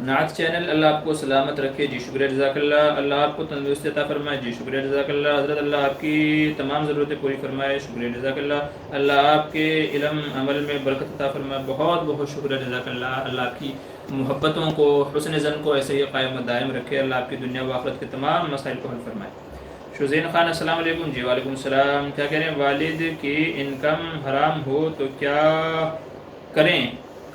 نعت چینل، اللہ آپ کو سلامت رکھے. جی شکریہ، جزاک اللہ. اللہ آپ کو تندرستی عطا فرمائے. جی شکریہ، جزاک اللہ. حضرت اللہ آپ کی تمام ضرورتیں پوری فرمائے. شکریہ، جزاک اللہ. اللہ آپ کے علم عمل میں برکت عطا فرمائے. بہت بہت شکریہ، جزاک اللہ. اللہ آپ کی محبتوں کو، حسن ظن کو ایسے ہی قائم و دائم رکھے. اللہ آپ کی دنیا و آخرت کے تمام مسائل کو حل فرمائے. شوزین خان، السلام علیکم. جی وعلیکم السلام. کیا کہہ رہے ہیں؟ والد کی انکم حرام ہو تو کیا کریں؟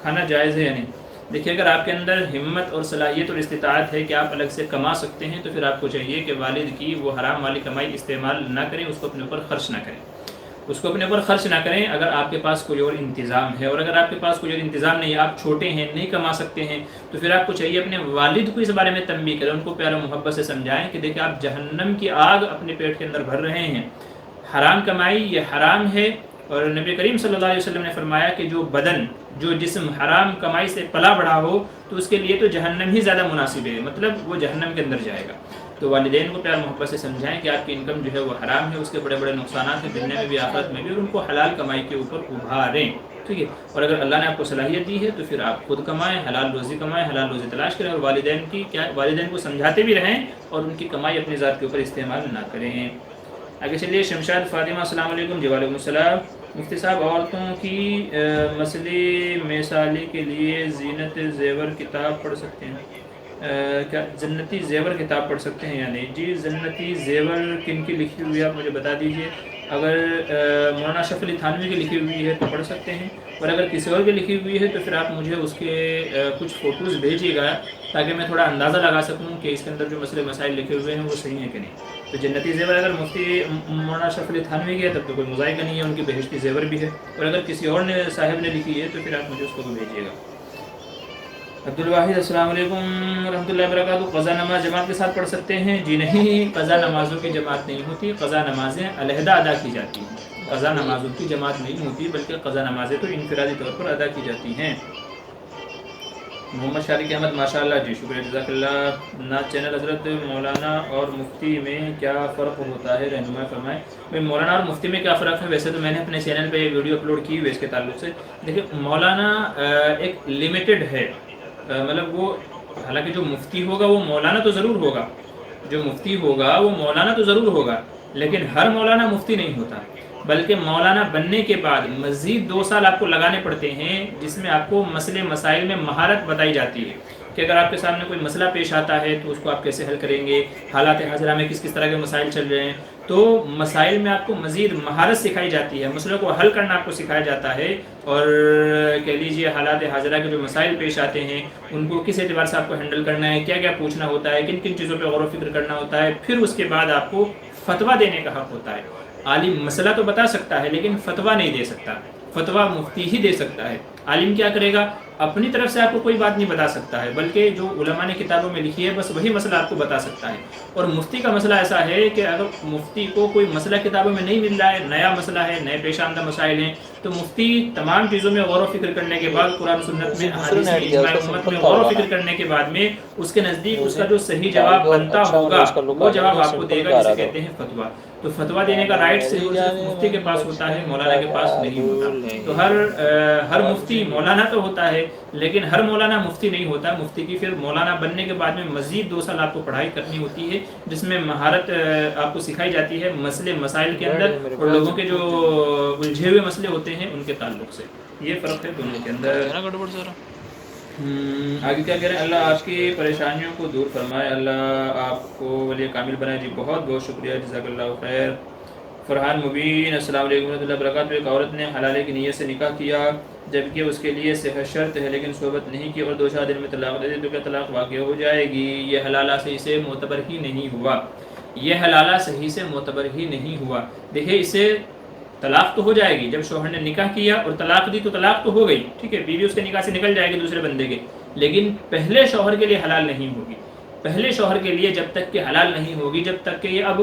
کھانا جائز ہے یا نہیں؟ دیکھیے، اگر آپ کے اندر ہمت اور صلاحیت اور استطاعت ہے کہ آپ الگ سے کما سکتے ہیں تو پھر آپ کو چاہیے کہ والد کی وہ حرام والی کمائی استعمال نہ کریں، اس کو اپنے اوپر خرچ نہ کریں، اس کو اپنے اوپر خرچ نہ کریں. اگر آپ کے پاس کوئی اور انتظام ہے، اور اگر آپ کے پاس کوئی اور انتظام نہیں، آپ چھوٹے ہیں، نہیں کما سکتے ہیں، تو پھر آپ کو چاہیے اپنے والد کو اس بارے میں تنبیہ کریں، ان کو پیار و محبت سے سمجھائیں کہ دیکھیں آپ جہنم کی آگ اپنے پیٹ کے اندر بھر رہے ہیں. حرام کمائی یہ حرام ہے، اور نبی کریم صلی اللہ علیہ وسلم نے فرمایا کہ جو بدن، جو جسم حرام کمائی سے پلا بڑھا ہو تو اس کے لیے تو جہنم ہی زیادہ مناسب ہے، مطلب وہ جہنم کے اندر جائے گا. تو والدین کو پیار محبت سے سمجھائیں کہ آپ کی انکم جو ہے وہ حرام ہے، اس کے بڑے بڑے نقصانات ہیں دنیا میں بھی آخرت میں بھی، اور ان کو حلال کمائی کے اوپر ابھاریں. ٹھیک ہے. اور اگر اللہ نے آپ کو صلاحیت دی ہے تو پھر آپ خود کمائیں، حلال روزی کمائیں، حلال روزی تلاش کریں، اور والدین کو سمجھاتے بھی رہیں اور ان کی کمائی اپنی ذات کے اوپر استعمال نہ کریں. آگے چلیے. شمشاد فاطمہ، السلام علیکم. جی وعلیکم السلام. مفتی صاحب، عورتوں کی مسئلے مثالی کے لیے زینت زیور کتاب پڑھ سکتے ہیں؟ کیا جنتی زیور کتاب پڑھ سکتے ہیں یا نہیں؟ جی جنتی زیور کن کی لکھی ہوئی ہے آپ مجھے بتا دیجئے. اگر مولانا اشرف علی تھانوی کی لکھی ہوئی ہے تو پڑھ سکتے ہیں، اور اگر کسی اور کی لکھی ہوئی ہے تو پھر آپ مجھے اس کے کچھ فوٹوز بھیجیے گا تاکہ میں تھوڑا اندازہ لگا سکوں کہ اس کے اندر جو مسئلے مسائل لکھے ہوئے ہیں وہ صحیح ہیں کہ نہیں. تو جنتی زیور اگر مفتی مولانا اشرف علی تھانوی کی ہے تب تو کوئی مذائقہ نہیں ہے، ان کی بہشتی زیور بھی ہے، اور اگر کسی اور نے صاحب نے لکھی ہے تو پھر آپ مجھے اس کو بھیجیے گا. عبدالواحد السلام علیکم ورحمۃ اللہ وبرکاتہ. قضا نماز جماعت کے ساتھ پڑھ سکتے ہیں؟ جی نہیں، قضا نمازوں کی جماعت نہیں ہوتی، قضا نمازیں علیحدہ ادا کی جاتی ہیں. قضا نمازوں کی جماعت نہیں ہوتی بلکہ قضا نمازیں تو انفرادی طور پر ادا کی جاتی ہیں. محمد شارق احمد ماشاء اللہ، جی شکریہ جزاک اللہ. نعت چینل حضرت مولانا اور مفتی میں کیا فرق ہوتا ہے رہنمائی فرمائیں. بھائی مولانا اور مفتی میں کیا فرق ہے؟ ویسے تو میں نے اپنے چینل پہ ویڈیو اپلوڈ کی ہوئی اس کے تعلق سے. دیکھیں مولانا ایک لمیٹڈ ہے، مطلب وہ حالانکہ جو مفتی ہوگا وہ مولانا تو ضرور ہوگا، جو مفتی ہوگا وہ مولانا تو ضرور ہوگا، لیکن ہر مولانا مفتی نہیں ہوتا، بلکہ مولانا بننے کے بعد مزید 2 سال آپ کو لگانے پڑتے ہیں جس میں آپ کو مسئلے مسائل میں مہارت بتائی جاتی ہے کہ اگر آپ کے سامنے کوئی مسئلہ پیش آتا ہے تو اس کو آپ کیسے حل کریں گے، حالات حاضرہ میں کس طرح کے مسائل چل رہے ہیں، تو مسائل میں آپ کو مزید مہارت سکھائی جاتی ہے، مسئلوں کو حل کرنا آپ کو سکھایا جاتا ہے. اور کہہ لیجیے حالات حاضرہ کے جو مسائل پیش آتے ہیں ان کو کس اعتبار سے آپ کو ہینڈل کرنا ہے، کیا کیا پوچھنا ہوتا ہے، کن کن چیزوں پہ غور و فکر کرنا ہوتا ہے، پھر اس کے بعد آپ کو فتویٰ دینے کا حق ہوتا ہے. عالم مسئلہ تو بتا سکتا ہے لیکن فتویٰ نہیں دے سکتا، فتویٰ مفتی ہی دے سکتا ہے. عالم کیا کرے گا؟ اپنی طرف سے آپ کو کوئی بات نہیں بتا سکتا ہے، بلکہ جو علماء نے کتابوں میں لکھی ہے بس وہی مسئلہ آپ کو بتا سکتا ہے. اور مفتی کا مسئلہ ایسا ہے کہ اگر مفتی کو کوئی مسئلہ کتابوں میں نہیں مل رہا ہے، نیا مسئلہ ہے، نئے پیش آمدہ مسائل ہیں، تو مفتی تمام چیزوں میں غور و فکر کرنے کے بعد، قرآن سنت میں، احادیث میں، اجماع امت میں غور و فکر کرنے کے بعد میں اس کے نزدیک اس کا جو صحیح جواب بنتا ہوگا وہ جواب آپ کو دے گا، جسے کہتے ہیں فتویٰ. تو فتویٰ دینے کا رائٹ صرف مفتی کے پاس ہوتا ہے، مولانا کے پاس نہیں ہوتا. تو ہر مفتی مولانا تو ہوتا ہے لیکن ہر مولانا مفتی نہیں ہوتا. مفتی کی پھر مولانا بننے کے بعد میں مزید 2 سال آپ کو پڑھائی کرنی ہوتی ہے جس میں مہارت آپ کو سکھائی جاتی ہے مسئلے مسائل کے اندر، اور لوگوں کے جو الجھے ہوئے مسئلے ہوتے ہیں ان کے تعلق سے. یہ فرق ہے دونوں کے اندر. آگے کیا کہہ رہے ہیں؟ اللہ آپ کی پریشانیوں کو دور فرمائے، اللہ آپ کو ولی کامل بنائے. جی بہت بہت شکریہ، جزاک اللہ خیر. فرحان مبین السلام علیکم ورحمۃ اللہ وبرکاتہ. ایک عورت نے حلالے کی نیت سے نکاح کیا جبکہ اس کے لیے صحت شرط ہے لیکن صحبت نہیں کی اور 2-4 دن میں طلاق دے دی تو کیا طلاق واقع ہو جائے گی؟ یہ حلالہ صحیح سے معتبر ہی نہیں ہوا، یہ حلالہ صحیح سے معتبر ہی نہیں ہوا. دیکھیں اسے طلاق تو ہو جائے گی، جب شوہر نے نکاح کیا اور طلاق دی تو طلاق تو ہو گئی، ٹھیک ہے، بیوی اس کے نکاح سے نکل جائے گی دوسرے بندے کے، لیکن پہلے شوہر کے لیے حلال نہیں ہوگی. پہلے شوہر کے لیے جب تک کہ حلال نہیں ہوگی جب تک کہ یہ اب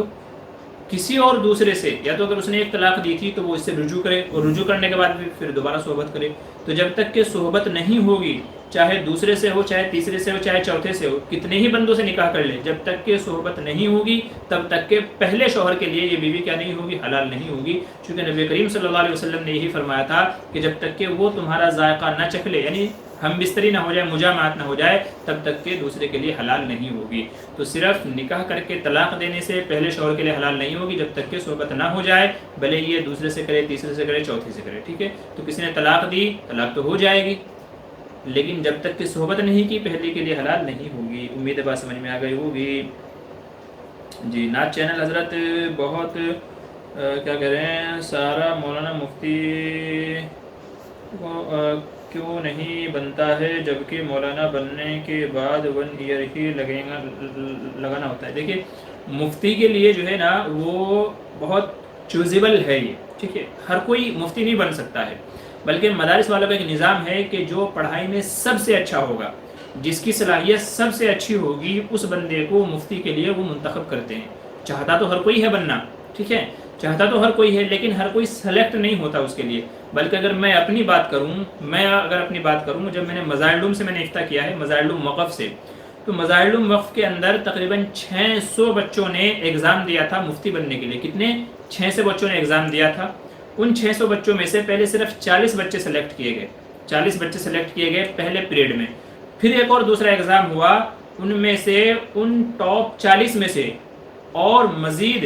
کسی اور دوسرے سے، یا تو اگر اس نے ایک طلاق دی تھی تو وہ اس سے رجوع کرے اور رجوع کرنے کے بعد پھر دوبارہ صحبت کرے. تو جب تک کہ صحبت نہیں ہوگی، چاہے دوسرے سے ہو، چاہے تیسرے سے ہو، چاہے چوتھے سے ہو، کتنے ہی بندوں سے نکاح کر لے، جب تک کہ صحبت نہیں ہوگی تب تک کہ پہلے شوہر کے لیے یہ بیوی کیا نہیں ہوگی؟ حلال نہیں ہوگی. چونکہ نبی کریم صلی اللہ علیہ وسلم نے یہی فرمایا تھا کہ جب تک کہ وہ تمہارا ذائقہ نہ چکھ لے، یعنی ہم بستری نہ ہو جائے، مجامعات نہ ہو جائے، تب تک کہ دوسرے کے لیے حلال نہیں ہوگی. تو صرف نکاح کر کے طلاق دینے سے پہلے شوہر کے لیے حلال نہیں ہوگی جب تک کہ صحبت نہ ہو جائے، بھلے یہ دوسرے سے کرے، تیسرے سے کرے، چوتھے سے کرے، ٹھیک ہے. تو کسی نے طلاق دی، طلاق تو ہو جائے گی لیکن جب تک کہ صحبت نہیں کی پہلے کے لیے حلال نہیں ہوگی. امید ہے بات سمجھ میں آ گئی ہوگی. جی نعت چینل حضرت بہت کیا کہہ رہے ہیں، سارا مولانا مفتی کیوں نہیں بنتا ہے جبکہ مولانا بننے کے بعد 1 ایئر ہی لگانا ہوتا ہے؟ دیکھیے مفتی کے لیے جو ہے نا وہ بہت چوزیبل ہے یہ، ٹھیک ہے، ہر کوئی مفتی نہیں بن سکتا ہے، بلکہ مدارس والوں کا ایک نظام ہے کہ جو پڑھائی میں سب سے اچھا ہوگا، جس کی صلاحیت سب سے اچھی ہوگی، اس بندے کو مفتی کے لیے وہ منتخب کرتے ہیں. چاہتا تو ہر کوئی ہے بننا، ٹھیک ہے، چاہتا تو ہر کوئی ہے لیکن ہر کوئی سلیکٹ نہیں ہوتا اس کے لیے. بلکہ اگر میں اپنی بات کروں جب میں نے مظاہر العلوم سے میں نے افتتاح کیا ہے، مظاہر العلوم وقف سے، تو مظاہر العلوم وقف کے اندر تقریباً 600 بچوں نے ایگزام دیا تھا مفتی بننے کے لیے. کتنے؟ 600 بچوں نے ایگزام دیا تھا. ان 600 بچوں میں سے پہلے صرف 40 بچے سلیکٹ کیے گئے، 40 بچے سلیکٹ کیے گئے پہلے پیریڈ میں. پھر ایک اور دوسرا ایگزام ہوا، ان میں سے ان ٹاپ 40 میں سے اور مزید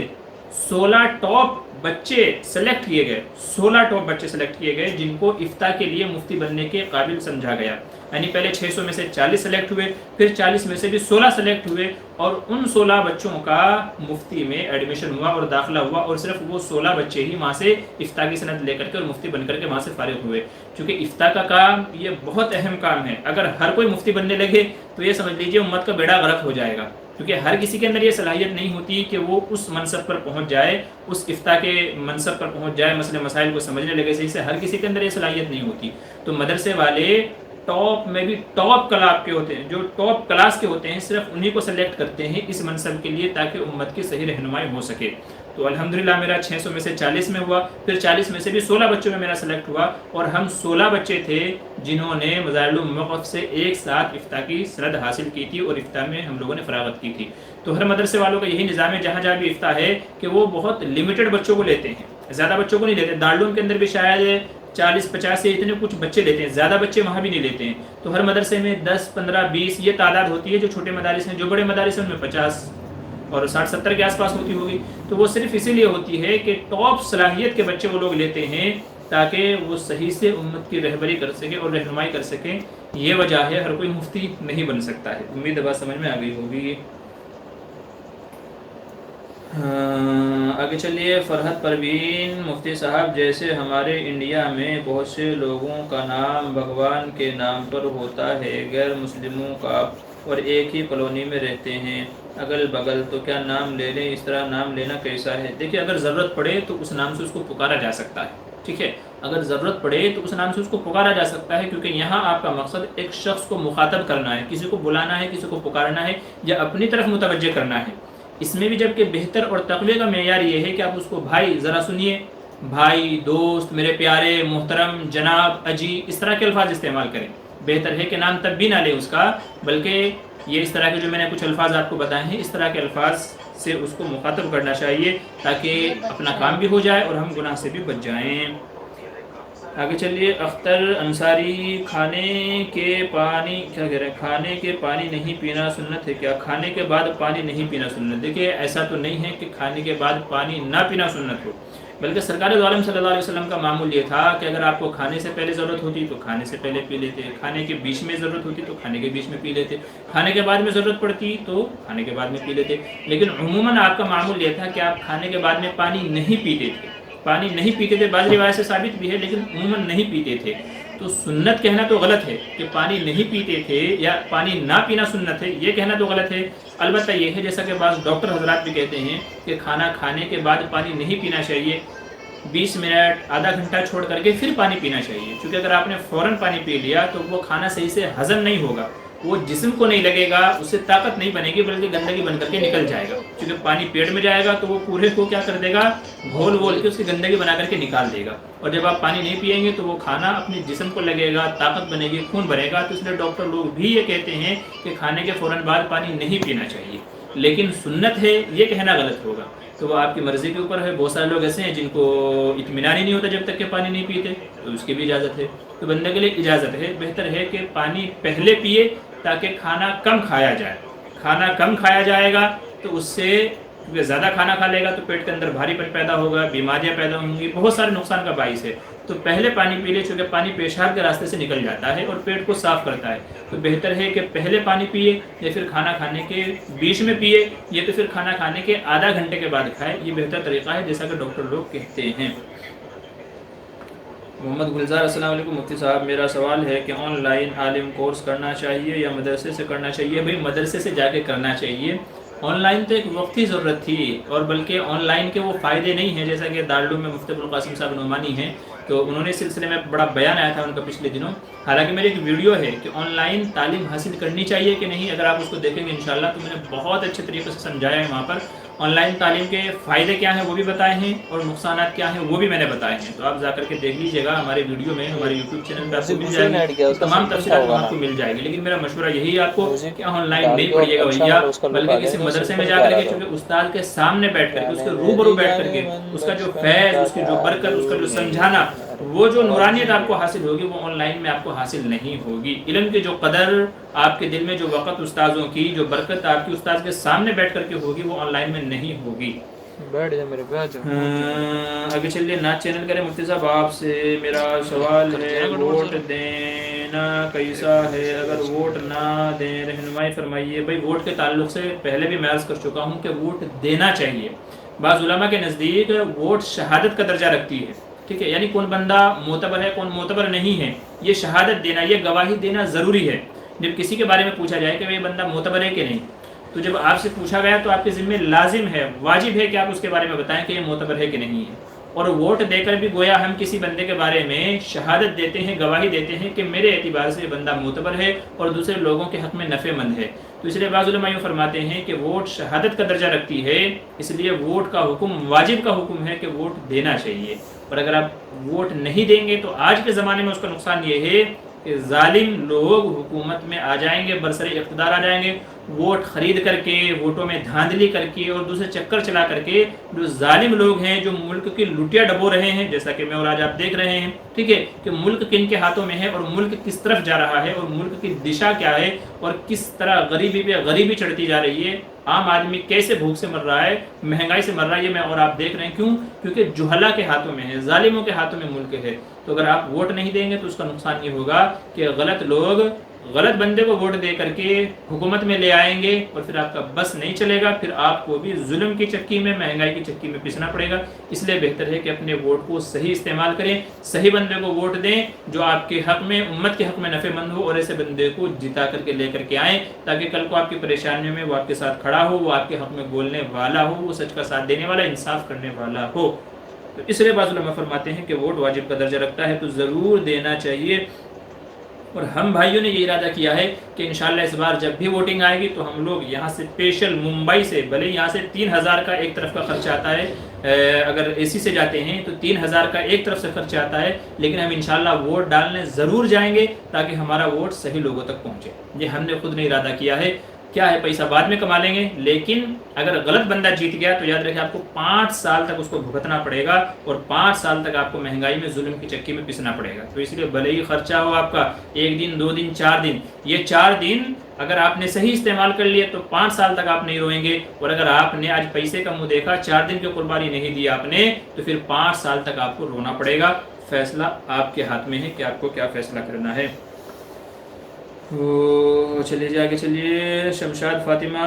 16 ٹاپ بچے سلیکٹ کیے گئے، 16 ٹاپ بچے سلیکٹ کیے گئے جن کو افتاء کے لیے مفتی بننے کے قابل سمجھا گیا. یعنی پہلے 600 میں سے 40 سلیکٹ ہوئے، پھر 40 میں سے بھی 16 سلیکٹ ہوئے، اور ان 16 بچوں کا مفتی میں ایڈمیشن ہوا اور داخلہ ہوا، اور صرف وہ 16 بچے ہی وہاں سے افتاء کی سند لے کر کے اور مفتی بن کر کے وہاں سے فارغ ہوئے. چونکہ افتاء کا کام یہ بہت اہم کام ہے، اگر ہر کوئی مفتی بننے لگے تو یہ سمجھ لیجئے امت کا بیڑا غرق ہو جائے گا. کیونکہ ہر کسی کے اندر یہ صلاحیت نہیں ہوتی کہ وہ اس منصب پر پہنچ جائے، اس افتاء کے منصب پر پہنچ جائے، مسئلے مسائل کو سمجھنے لگے صحیح سے. ہر کسی کے اندر یہ صلاحیت نہیں ہوتی. تو مدرسے والے ٹاپ میں بھی ٹاپ کلاس کے ہوتے ہیں، جو ٹاپ کلاس کے ہوتے ہیں، صرف انہی کو سلیکٹ کرتے ہیں اس منصب کے لیے تاکہ امت کی صحیح رہنمائی ہو سکے. تو الحمدللہ میرا 600 میں سے 40 میں ہوا، پھر 40 میں سے بھی 16 بچوں میں میرا سلیکٹ ہوا، اور ہم 16 بچے تھے جنہوں نے مظاہر الموقف سے ایک ساتھ افتاء کی سند حاصل کی تھی، اور افتاء میں ہم لوگوں نے فراغت کی تھی. تو ہر مدرسے والوں کا یہی نظام ہے جہاں جہاں بھی افتاء ہے کہ وہ بہت لمیٹڈ بچوں کو لیتے ہیں، زیادہ بچوں کو نہیں لیتے. دارالعلوم کے اندر بھی شاید 40-50 سے اتنے کچھ بچے لیتے ہیں، زیادہ بچے وہاں بھی نہیں لیتے ہیں. تو ہر مدرسے میں 10 15 20 یہ تعداد ہوتی ہے. جو چھوٹے مدارس ہیں، جو بڑے مدارس ہیں ان میں 50 اور 60-70 کے آس پاس ہوتی ہوگی. تو وہ صرف اسی لیے ہوتی ہے کہ ٹاپ صلاحیت کے بچے وہ لوگ لیتے ہیں تاکہ وہ صحیح سے امت کی رہبری کر سکے اور رہنمائی کر سکیں. یہ وجہ ہے، ہر کوئی مفتی نہیں بن سکتا ہے. امید ہے بات سمجھ میں آ گئی ہوگی. آگے چلیے. فرحت پروین مفتی صاحب، جیسے ہمارے انڈیا میں بہت سے لوگوں کا نام بھگوان کے نام پر ہوتا ہے، غیر مسلموں کا، اور ایک ہی کالونی میں رہتے ہیں اگل بغل، تو کیا نام لے لیں؟ اس طرح نام لینا کیسا ہے؟ دیکھیے، اگر ضرورت پڑے تو اس نام سے اس کو پکارا جا سکتا ہے. ٹھیک ہے، اگر ضرورت پڑے تو اس نام سے اس کو پکارا جا سکتا ہے، کیونکہ یہاں آپ کا مقصد ایک شخص کو مخاطب کرنا ہے، کسی کو بلانا ہے، کسی کو پکارنا ہے، یا اپنی طرف متوجہ کرنا ہے. اس میں بھی جبکہ بہتر اور تقوی کا معیار یہ ہے کہ آپ اس کو بھائی ذرا سنیے، بھائی، دوست، میرے پیارے، محترم، جناب، اجی، اس طرح کے الفاظ استعمال کریں. بہتر ہے کہ نام تب بھی نہ لیں اس کا، بلکہ یہ اس طرح کے جو میں نے کچھ الفاظ آپ کو بتائے ہیں، اس طرح کے الفاظ سے اس کو مخاطب کرنا چاہیے تاکہ اپنا کام بھی ہو جائے اور ہم گناہ سے بھی بچ جائیں. آگے چلیے. اختر انصاری، کھانے کے پانی نہیں پینا سنت ہے کیا؟ کھانے کے بعد پانی نہیں پینا سنت؟ دیکھیے، ایسا تو نہیں ہے کہ کھانے کے بعد پانی نہ پینا سنت ہو، بلکہ سرکار دو عالم صلی اللہ علیہ وسلم کا معمول یہ تھا کہ اگر آپ کو کھانے سے پہلے ضرورت ہوتی تو کھانے سے پہلے پی لیتے، کھانے کے بیچ میں ضرورت ہوتی تو کھانے کے بیچ میں پی لیتے، کھانے کے بعد میں ضرورت پڑتی تو کھانے کے بعد میں پی لیتے. لیکن عموماً آپ کا معمول یہ تھا کہ آپ کھانے کے بعد میں پانی نہیں پیتے تھے. پانی نہیں پیتے تھے، بعض روایت سے ثابت بھی ہے، لیکن عموماً نہیں پیتے تھے. تو سنت کہنا تو غلط ہے کہ پانی نہیں پیتے تھے یا پانی نہ پینا سنت ہے، یہ کہنا تو غلط ہے. البتہ یہ ہے جیسا کہ بعض ڈاکٹر حضرات بھی کہتے ہیں کہ کھانا کھانے کے بعد پانی نہیں پینا چاہیے، 20 منٹ آدھا گھنٹہ چھوڑ کر کے پھر پانی پینا چاہیے. چونکہ اگر آپ نے فوراً پانی پی لیا تو وہ کھانا صحیح سے ہضم نہیں ہوگا، وہ جسم کو نہیں لگے گا، اس سے طاقت نہیں بنے گی، بلکہ گندگی بن کر کے نکل جائے گا. کیونکہ پانی پیٹ میں جائے گا تو وہ پورے کو کیا کر دے گا، گھول کے اس کی گندگی بنا کر کے نکال دے گا. اور جب آپ پانی نہیں پئیں گے تو وہ کھانا اپنے جسم کو لگے گا، طاقت بنے گی، خون بنے گا. تو اس لیے ڈاکٹر لوگ بھی یہ کہتے ہیں کہ کھانے کے فوراً بعد پانی نہیں پینا چاہیے، لیکن سنت ہے یہ کہنا غلط ہوگا. تو وہ آپ کی مرضی کے اوپر ہے. بہت سارے لوگ ایسے ہیں جن کو اطمینان ہی نہیں ہوتا جب تک کہ پانی نہیں پیتے، تو اس کی بھی اجازت ہے. تو بندے کے لیے اجازت ہے، بہتر ہے کہ پانی پہلے پیے تاکہ کھانا کم کھایا جائے. کھانا کم کھایا جائے گا تو اس سے زیادہ کھانا کھا لے گا تو پیٹ کے اندر بھاری پن پیدا ہوگا، بیماریاں پیدا ہوں گی، بہت سارے نقصان کا باعث ہے. تو پہلے پانی پی لے، چونکہ پانی پیشاب کے راستے سے نکل جاتا ہے اور پیٹ کو صاف کرتا ہے. تو بہتر ہے کہ پہلے پانی پیے یا پھر کھانا کھانے کے بیچ میں پیے، یا تو پھر کھانا کھانے کے آدھا گھنٹے کے بعد کھائے. یہ بہتر طریقہ ہے جیسا کہ ڈاکٹر لوگ کہتے ہیں. محمد گلزار، السلام علیکم مفتی صاحب، میرا سوال ہے کہ آن لائن عالم کورس کرنا چاہیے یا مدرسے سے کرنا چاہیے؟ بھئی مدرسے سے جا کے کرنا چاہیے. آن لائن تو ایک وقتی ضرورت تھی، اور بلکہ آن لائن کے وہ فائدے نہیں ہیں. جیسا کہ دارالعلوم میں مفتی ابوالقاسم صاحب نعمانی ہیں، تو انہوں نے اس سلسلے میں بڑا بیان آیا تھا ان کا پچھلے دنوں. حالانکہ میری ایک ویڈیو ہے کہ آن لائن تعلیم حاصل کرنی چاہیے کہ نہیں، اگر آپ اس کو دیکھیں گے انشاءاللہ تو میں نے بہت اچھے طریقے سے سمجھایا ہے وہاں پر. آن لائن تعلیم کے فائدے کیا ہیں وہ بھی بتائے ہیں، اور نقصانات کیا ہیں وہ بھی میں نے بتائے ہیں. تو آپ جا کر کے دیکھ لیجیے گا ہمارے ویڈیو میں، ہمارے یوٹیوب چینل پہ آپ کو مل جائے گی، تمام تفصیلات وہاں آپ کو مل جائے گی. لیکن میرا مشورہ یہی ہے آپ کو کہ آن لائن نہیں پڑھیے گا بھیا، بلکہ کسی مدرسے میں جا کر کے، چونکہ استاد کے سامنے بیٹھ کر کے، اس کے روبرو بیٹھ کر کے، اس کا جو فیض، اس کی جو برکت، اس کا جو سمجھانا، وہ جو نورانیت آپ کو حاصل ہوگی وہ آن لائن میں آپ کو حاصل نہیں ہوگی. علم کی جو قدر آپ کے دل میں، جو وقت استاذوں کی، جو برکت آپ کی استاد کے سامنے بیٹھ کر کے ہوگی، وہ آن لائن میں نہیں ہوگی. بیٹھ جا میرے بیٹھ جا. آگے چلیے. نعت چینل کریں. مفتی صاحب آپ سے میرا سوال ہے ووٹ دینا کیسا ہے؟ اگر ووٹ نہ دیں رہنمائی فرمائیے. بھائی ووٹ کے تعلق سے پہلے بھی میں عرض کر چکا ہوں کہ ووٹ دینا چاہیے. بعض علماء کے نزدیک ووٹ شہادت کا درجہ رکھتی ہے. ٹھیک ہے، یعنی کون بندہ معتبر ہے کون معتبر نہیں ہے، یہ شہادت دینا، یہ گواہی دینا ضروری ہے. جب کسی کے بارے میں پوچھا جائے کہ یہ بندہ معتبر ہے کہ نہیں، تو جب آپ سے پوچھا گیا تو آپ کے ذمہ لازم ہے، واجب ہے کہ آپ اس کے بارے میں بتائیں کہ یہ معتبر ہے کہ نہیں ہے. اور ووٹ دے کر بھی گویا ہم کسی بندے کے بارے میں شہادت دیتے ہیں، گواہی دیتے ہیں کہ میرے اعتبار سے یہ بندہ معتبر ہے اور دوسرے لوگوں کے حق میں نفع مند ہے. تو اس لیے بعض علماء یوں فرماتے ہیں کہ ووٹ شہادت کا درجہ رکھتی ہے، اس لیے ووٹ کا حکم، واجب کا حکم ہے کہ ووٹ دینا چاہیے. اور اگر آپ ووٹ نہیں دیں گے تو آج کے زمانے میں اس کا نقصان یہ ہے کہ ظالم لوگ حکومت میں آ جائیں گے، برسر اقتدار آ جائیں گے، ووٹ خرید کر کے، ووٹوں میں دھاندلی کر کے اور دوسرے چکر چلا کر کے جو ظالم لوگ ہیں، جو ملک کی لٹیا ڈبو رہے ہیں، جیسا کہ میں اور آج آپ دیکھ رہے ہیں، ٹھیک ہے، کہ ملک کن کے ہاتھوں میں ہے اور ملک کس طرف جا رہا ہے اور ملک کی دشا کیا ہے اور کس طرح غریبی پہ غریبی چڑھتی جا رہی ہے، عام آدمی کیسے بھوک سے مر رہا ہے، مہنگائی سے مر رہا ہے، یہ میں اور آپ دیکھ رہے ہیں. کیوں؟ کیونکہ جہلا کے ہاتھوں میں ہے، ظالموں کے ہاتھوں میں ملک ہے. تو اگر آپ ووٹ نہیں دیں گے تو اس کا نقصان یہ ہوگا کہ غلط لوگ غلط بندے کو ووٹ دے کر کے حکومت میں لے آئیں گے اور پھر آپ کا بس نہیں چلے گا، پھر آپ کو بھی ظلم کی چکی میں، مہنگائی کی چکی میں پسنا پڑے گا. اس لیے بہتر ہے کہ اپنے ووٹ کو صحیح استعمال کریں، صحیح بندے کو ووٹ دیں جو آپ کے حق میں، امت کے حق میں نفع مند ہو، اور ایسے بندے کو جتا کر کے لے کر کے آئیں تاکہ کل کو آپ کی پریشانیوں میں وہ آپ کے ساتھ کھڑا ہو، وہ آپ کے حق میں بولنے والا ہو، وہ سچ کا ساتھ دینے والا، انصاف کرنے والا ہو. تو اس لیے بعض علماء فرماتے ہیں کہ ووٹ واجب کا درجہ رکھتا ہے تو ضرور دینا چاہیے. اور ہم بھائیوں نے یہ ارادہ کیا ہے کہ انشاءاللہ اس بار جب بھی ووٹنگ آئے گی تو ہم لوگ یہاں سے اسپیشل ممبئی سے، بھلے یہاں سے 3000 کا ایک طرف کا خرچہ آتا ہے، اگر اے سی سے جاتے ہیں تو 3000 کا ایک طرف سے خرچہ آتا ہے، لیکن ہم انشاءاللہ ووٹ ڈالنے ضرور جائیں گے تاکہ ہمارا ووٹ صحیح لوگوں تک پہنچے. یہ ہم نے خود نے ارادہ کیا ہے. کیا ہے، پیسہ بعد میں کما لیں گے، لیکن اگر غلط بندہ جیت گیا تو یاد رکھیں آپ کو 5 سال تک اس کو بھگتنا پڑے گا اور 5 سال تک آپ کو مہنگائی میں، ظلم کی چکی میں پسنا پڑے گا. تو اس لیے بھلے ہی خرچہ ہو آپ کا 1 دن 2 دن 4 دن، یہ 4 دن اگر آپ نے صحیح استعمال کر لیے تو 5 سال تک آپ نہیں روئیں گے. اور اگر آپ نے آج پیسے کا منہ دیکھا، 4 دن کی قربانی نہیں دی آپ نے، تو پھر 5 سال تک آپ کو رونا پڑے گا. فیصلہ آپ کے ہاتھ میں ہے کہ آپ کو کیا فیصلہ کرنا ہے. چلیے جی آگے چلیے. شمشاد فاطمہ،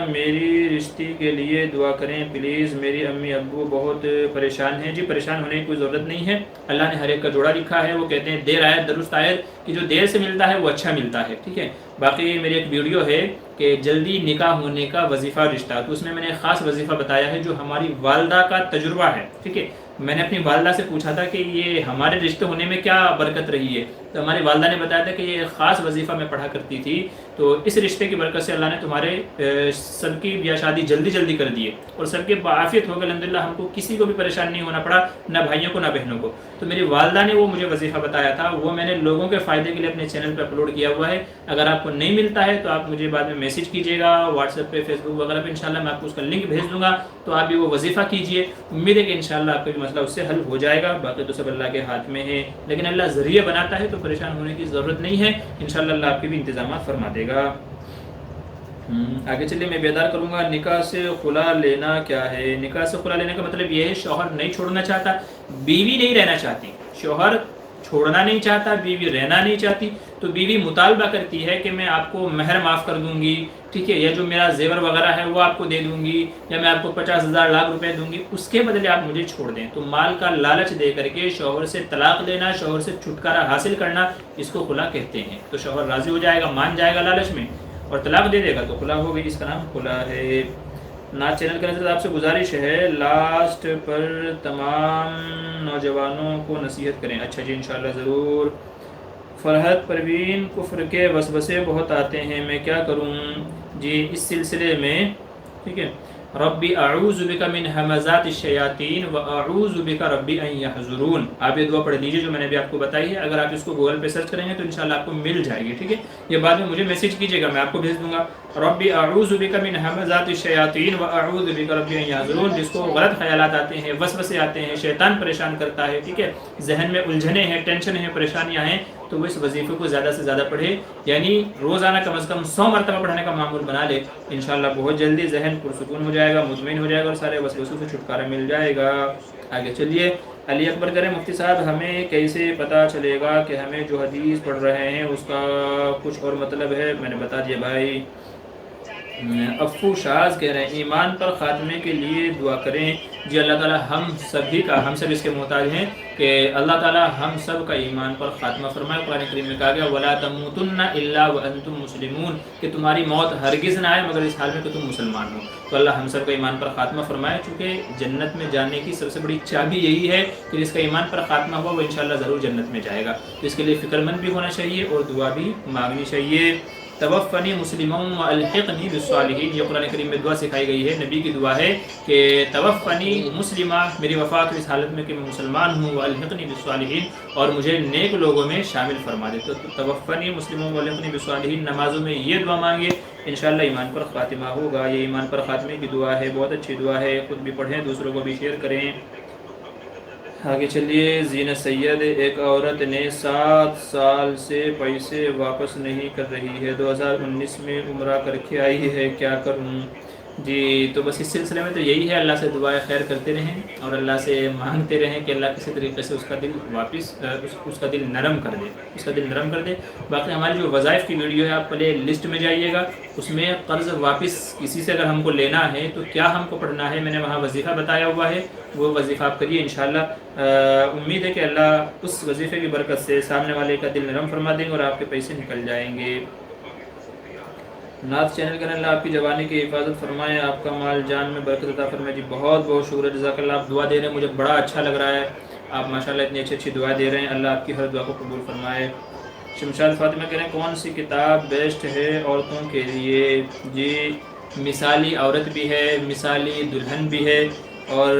میری رشتے کے لیے دعا کریں پلیز، میری امی ابو بہت پریشان ہیں. جی پریشان ہونے کی کوئی ضرورت نہیں ہے، اللہ نے ہر ایک کا جوڑا لکھا ہے. وہ کہتے ہیں دیر آیت درست آیت، کہ جو دیر سے ملتا ہے وہ اچھا ملتا ہے. ٹھیک ہے، باقی میری ایک ویڈیو ہے کہ جلدی نکاح ہونے کا وظیفہ رشتہ، تو اس میں نے خاص وظیفہ بتایا ہے جو ہماری والدہ کا تجربہ ہے. ٹھیک ہے، میں نے اپنی والدہ سے پوچھا تھا کہ یہ ہمارے رشتے ہونے میں کیا برکت رہی ہے، تو ہماری والدہ نے بتایا تھا کہ یہ خاص وظیفہ میں پڑھا کرتی تھی، تو اس رشتے کی برکت سے اللہ نے تمہارے سب کی بیاہ شادی جلدی جلدی کر دی ہے اور سب کے بعافیت ہو گئے الحمدللہ. ہم کو کسی کو بھی پریشان نہیں ہونا پڑا، نہ بھائیوں کو نہ بہنوں کو. تو میری والدہ نے وہ مجھے وظیفہ بتایا تھا، وہ میں نے لوگوں کے فائدے کے لیے اپنے چینل پہ اپلوڈ کیا ہوا ہے. اگر آپ کو نہیں ملتا ہے تو آپ مجھے بعد میں میسج کیجیے گا، واٹس ایپ پہ، فیس بک وغیرہ پہ، انشاءاللہ میں آپ کو اس کا لنک بھیج دوں گا، تو آپ بھی وہ وظیفہ کیجیے. امید ہے کہ انشاءاللہ آپ کا بھی مسئلہ اس سے حل ہو جائے گا. باقی تو سب اللہ کے ہاتھ میں ہے، لیکن اللہ ذریعہ بناتا ہے تو پریشان ہونے کی ضرورت نہیں ہے. انشاءاللہ اللہ آپ کے بھی انتظامات فرما دے گا. آگے چلیے. میں بیدار کروں گا، نکاح سے خلا لینا کیا ہے؟ نکاح سے خلا لینے کا مطلب یہ ہے شوہر نہیں چھوڑنا چاہتا، بیوی نہیں رہنا چاہتی. شوہر چھوڑنا نہیں چاہتا، بیوی رہنا نہیں چاہتی، تو بیوی مطالبہ کرتی ہے کہ میں آپ کو مہر معاف کر دوں گی، ٹھیک ہے، یا جو میرا زیور وغیرہ ہے وہ آپ کو دے دوں گی، یا میں آپ کو 50,000 لاکھ روپے دوں گی، اس کے بدلے آپ مجھے چھوڑ دیں. تو مال کا لالچ دے کر کے شوہر سے طلاق لینا، شوہر سے چھٹکارا حاصل کرنا، اس کو خلا کہتے ہیں. تو شوہر راضی ہو جائے گا، مان جائے گا لالچ میں اور طلاق دے دے گا تو خلا ہو گئی، اس کا نام خلا ہے. ناز چینل کے نظر آپ سے گزارش ہے لاسٹ پر تمام نوجوانوں کو نصیحت کریں. اچھا جی انشاءاللہ ضرور. فرحت پروین، کفر کے وسوسے بہت آتے ہیں، میں کیا کروں؟ جی اس سلسلے میں ٹھیک ہے، ربی اعوذ بک من ہمزات الشیاطین و اعوذ بک ربی ان یحضرون، آپ یہ دعا پڑھ لیجیے جو میں نے بھی آپ کو بتائی ہے. اگر آپ اس کو گوگل پہ سرچ کریں گے تو انشاءاللہ آپ کو مل جائے گی. ٹھیک ہے، یہ بعد میں مجھے میسج کیجیے گا، میں آپ کو بھیج دوں گا. ربی اعوذ بک من ہمزات الشیاطین و اعوذ بک ربی ان یحضرون. جس کو غلط خیالات آتے ہیں، وسوسے آتے ہیں، شیطان پریشان کرتا ہے، ٹھیک ہے، ذہن میں الجھنیں ہیں، ٹینشن ہیں، پریشانیاں ہیں، تو وہ اس وظیفے کو زیادہ سے زیادہ پڑھے، یعنی روزانہ کم از کم 100 مرتبہ پڑھنے کا معمول بنا لے، انشاءاللہ بہت جلدی ذہن پرسکون ہو جائے گا، مطمئن ہو جائے گا اور سارے وسوسوں سے چھٹکارا مل جائے گا۔ آگے چلیے، علی اکبر کریں مفتی صاحب ہمیں کیسے پتہ چلے گا کہ ہمیں جو حدیث پڑھ رہے ہیں اس کا کچھ اور مطلب ہے؟ میں نے بتا دیا بھائی۔ افو شاز کہہ رہے ہیں ایمان پر خاتمے کے لیے دعا کریں۔ جی اللہ تعالی ہم سب اس کے محتاج ہیں کہ اللہ تعالی ہم سب کا ایمان پر خاتمہ فرمائے۔ قرآن کریم میں کہا گیا وَلَا تَمُوتُنَّ إِلَّا وَأَنْتُمْ مُسْلِمُونَ کہ تمہاری موت ہرگز نہ آئے مگر اس حال میں کہ تم مسلمان ہو۔ تو اللہ ہم سب کا ایمان پر خاتمہ فرمائے، چونکہ جنت میں جانے کی سب سے بڑی چابی یہی ہے کہ جس کا ایمان پر خاتمہ ہوا وہ انشاءاللہ ضرور جنت میں جائے گا۔ تو اس کے لیے فکر مند بھی ہونا چاہیے اور دعا بھی مانگنی چاہیے۔ توفنی مسلما والحقنی بالصالحین، یہ قرآن کریم میں دعا سکھائی گئی ہے، نبی کی دعا ہے کہ توفنی مسلمہ، میری وفات ہو اس حالت میں کہ میں مسلمان ہوں، والحقنی بالصالحین اور مجھے نیک لوگوں میں شامل فرما دے۔ تو توفنی مسلما والحقنی بالصالحین نمازوں میں یہ دعا مانگے، انشاءاللہ ایمان پر خاتمہ ہوگا۔ یہ ایمان پر خاتمے کی دعا ہے، بہت اچھی دعا ہے، خود بھی پڑھیں دوسروں کو بھی شیئر کریں۔ آگے چلیے، زینت سید ایک عورت نے 7 سال سے پیسے واپس نہیں کر رہی ہے، 2019 میں عمرہ کر کے آئی ہے، کیا کروں؟ جی تو بس اس سلسلے میں تو یہی ہے، اللہ سے دعائیں خیر کرتے رہیں اور اللہ سے مانگتے رہیں کہ اللہ کسی طریقے سے اس کا دل واپس اس کا دل نرم کر دے، باقی ہماری جو وظائف کی ویڈیو ہے آپ پلے لسٹ میں جائیے گا، اس میں قرض واپس کسی سے اگر ہم کو لینا ہے تو کیا ہم کو پڑھنا ہے، میں نے وہاں وظیفہ بتایا ہوا ہے، وہ وظیفہ آپ کریے انشاءاللہ۔ امید ہے کہ اللہ اس وظیفے کی برکت سے سامنے والے کا دل نرم فرما دیں گے اور آپ کے پیسے نکل جائیں گے۔ نعت چینل کریں، اللہ آپ کی جوانی کی حفاظت فرمائے، آپ کا مال جان میں برکت عطا فرمائے۔ جی بہت بہت شکریہ، جزاک اللہ، آپ دعا دے رہے ہیں، مجھے بڑا اچھا لگ رہا ہے، آپ ماشاءاللہ اتنی اچھی دعا دے رہے ہیں، اللہ آپ کی ہر دعا کو قبول فرمائے۔ شمشاد فاطمہ کہہ رہے ہیں کون سی کتاب بیسٹ ہے عورتوں کے لیے؟ جی مثالی عورت بھی ہے، مثالی دلہن بھی ہے، اور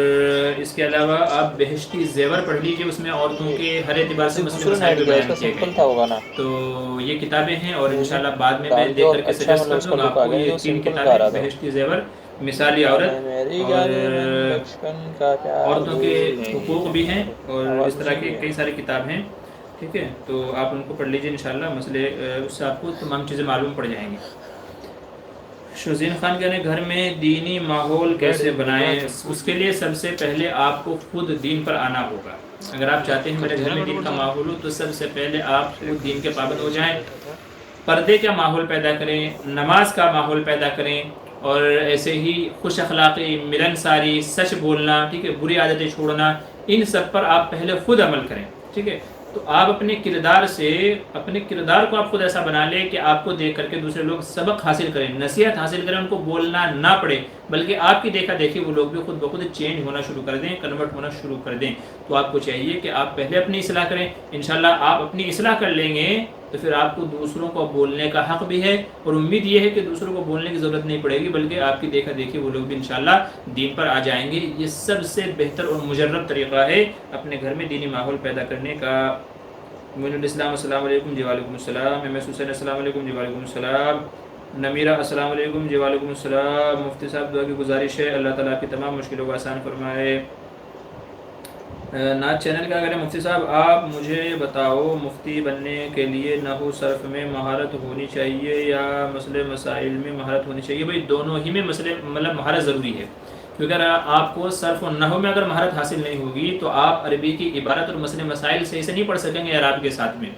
اس کے علاوہ آپ بہشتی زیور پڑھ لیجئے، اس میں عورتوں کے ہر اعتبار سے مسئلے مسائل بھی بیان کیے گئے۔ تو یہ کتابیں ہیں اور انشاءاللہ بعد میں دیکھ کر کے سجیسٹ کر دوں گا آپ کو، یہ 3 کتابیں، بہشتی زیور، مثالی عورت اور عورتوں کے حقوق بھی ہیں، اور اس طرح کی کئی ساری کتاب ہیں، ٹھیک ہے، تو آپ ان کو پڑھ لیجئے انشاءاللہ، مسئلے اس سے آپ کو تمام چیزیں معلوم پڑ جائیں گی۔ شوزین خان کہہ رہے ہیں گھر میں دینی ماحول کیسے بنائیں؟ اس کے لیے سب سے پہلے آپ کو خود دین پر آنا ہوگا۔ اگر آپ چاہتے ہیں میرے گھر میں دین کا ماحول ہو تو سب سے پہلے آپ خود دین کے پابند ہو جائیں، پردے کا ماحول پیدا کریں، نماز کا ماحول پیدا کریں، اور ایسے ہی خوش اخلاقی، ملنساری، سچ بولنا، ٹھیک ہے، بری عادتیں چھوڑنا، ان سب پر آپ پہلے خود عمل کریں، ٹھیک ہے۔ تو آپ اپنے کردار کو آپ خود ایسا بنا لیں کہ آپ کو دیکھ کر کے دوسرے لوگ سبق حاصل کریں، نصیحت حاصل کریں، ان کو بولنا نہ پڑے، بلکہ آپ کی دیکھا دیکھی وہ لوگ بھی خود بخود چینج ہونا شروع کر دیں، کنورٹ ہونا شروع کر دیں۔ تو آپ کو چاہیے کہ آپ پہلے اپنی اصلاح کریں، انشاءاللہ آپ اپنی اصلاح کر لیں گے تو پھر آپ کو دوسروں کو بولنے کا حق بھی ہے، اور امید یہ ہے کہ دوسروں کو بولنے کی ضرورت نہیں پڑے گی، بلکہ آپ کی دیکھا دیکھی وہ لوگ بھی انشاءاللہ دین پر آ جائیں گے۔ یہ سب سے بہتر اور مجرب طریقہ ہے اپنے گھر میں دینی ماحول پیدا کرنے کا۔ معین الاسلام السلام علیکم، جی وعلیکم السلام۔ ایم ایس حسین السلام علیکم، جی وعلیکم السلام۔ نمیرہ السلام علیکم، جی وعلیکم السلام۔ مفتی صاحب دعا کی گزارش ہے، اللہ تعالیٰ کی تمام مشکلوں کو آسان فرمائے۔ نعت چینل کا اگر مفتی صاحب آپ مجھے بتاؤ مفتی بننے کے لیے نحو صرف میں مہارت ہونی چاہیے یا مسئلے مسائل میں مہارت ہونی چاہیے؟ بھائی دونوں ہی میں مہارت ضروری ہے، کیونکہ اگر آپ کو صرف و نحو میں اگر مہارت حاصل نہیں ہوگی تو آپ عربی کی عبارت اور مسئلے مسائل صحیح سے نہیں پڑھ سکیں گے اعراب کے ساتھ میں،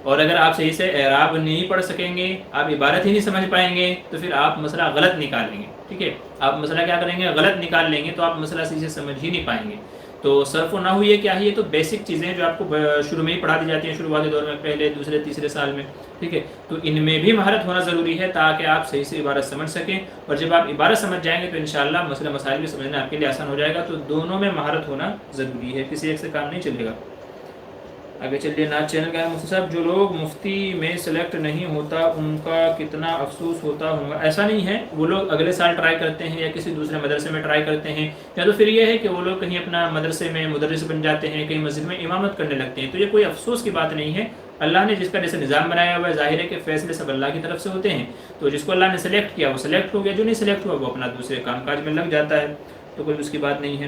اور اگر آپ صحیح سے اعراب نہیں پڑھ سکیں گے، آپ عبارت ہی نہیں سمجھ پائیں گے تو پھر آپ مسئلہ غلط نکالیں گے، ٹھیک ہے، آپ مسئلہ کیا کریں گے، غلط نکال لیں گے، تو آپ مسئلہ صحیح سے سمجھ ہی نہیں پائیں گے۔ تو صرف و نحو یہ کیا ہے، یہ تو بیسک چیزیں ہیں جو آپ کو شروع میں ہی پڑھا دی جاتی ہیں، شروعاتی دور میں، پہلے دوسرے تیسرے سال میں، ٹھیک ہے، تو ان میں بھی مہارت ہونا ضروری ہے تاکہ آپ صحیح سے عبارت سمجھ سکیں، اور جب آپ عبارت سمجھ جائیں گے تو انشاءاللہ مسئلہ مسائل بھی سمجھنا آپ کے لیے آسان ہو جائے گا۔ تو دونوں میں مہارت ہونا ضروری ہے، کسی ایک سے کام نہیں چلے گا۔ آگے چلیے، نعت چینل کا ہے مفتی صاحب جو لوگ مفتی میں سلیکٹ نہیں ہوتا ان کا کتنا افسوس ہوتا ہوگا؟ ایسا نہیں ہے، وہ لوگ اگلے سال ٹرائی کرتے ہیں یا کسی دوسرے مدرسے میں ٹرائی کرتے ہیں، یا تو پھر یہ ہے کہ وہ لوگ کہیں اپنا مدرسے میں مدرس بن جاتے ہیں، کہیں مسجد میں امامت کرنے لگتے ہیں، تو یہ کوئی افسوس کی بات نہیں ہے، اللہ نے جس کا جیسے نظام بنایا ہوا ہے، ظاہر ہے کہ فیصلے سب اللہ کی طرف سے ہوتے ہیں، تو جس کو اللہ نے سلیکٹ کیا وہ سلیکٹ ہو گیا، جو نہیں سلیکٹ ہوا وہ اپنا دوسرے کام کاج میں لگ جاتا ہے، تو کوئی اس کی بات نہیں ہے۔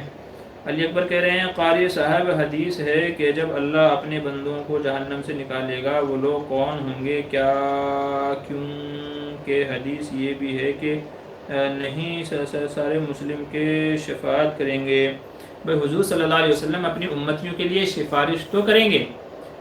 علی اکبر کہہ رہے ہیں قاری صاحب حدیث ہے کہ جب اللہ اپنے بندوں کو جہنم سے نکالے گا وہ لوگ کون ہوں گے کیا؟ کیوں کہ حدیث یہ بھی ہے کہ نہیں سارے مسلم کے شفاعت کریں گے۔ بھائی حضور صلی اللہ علیہ وسلم اپنی امتیوں کے لیے سفارش تو کریں گے،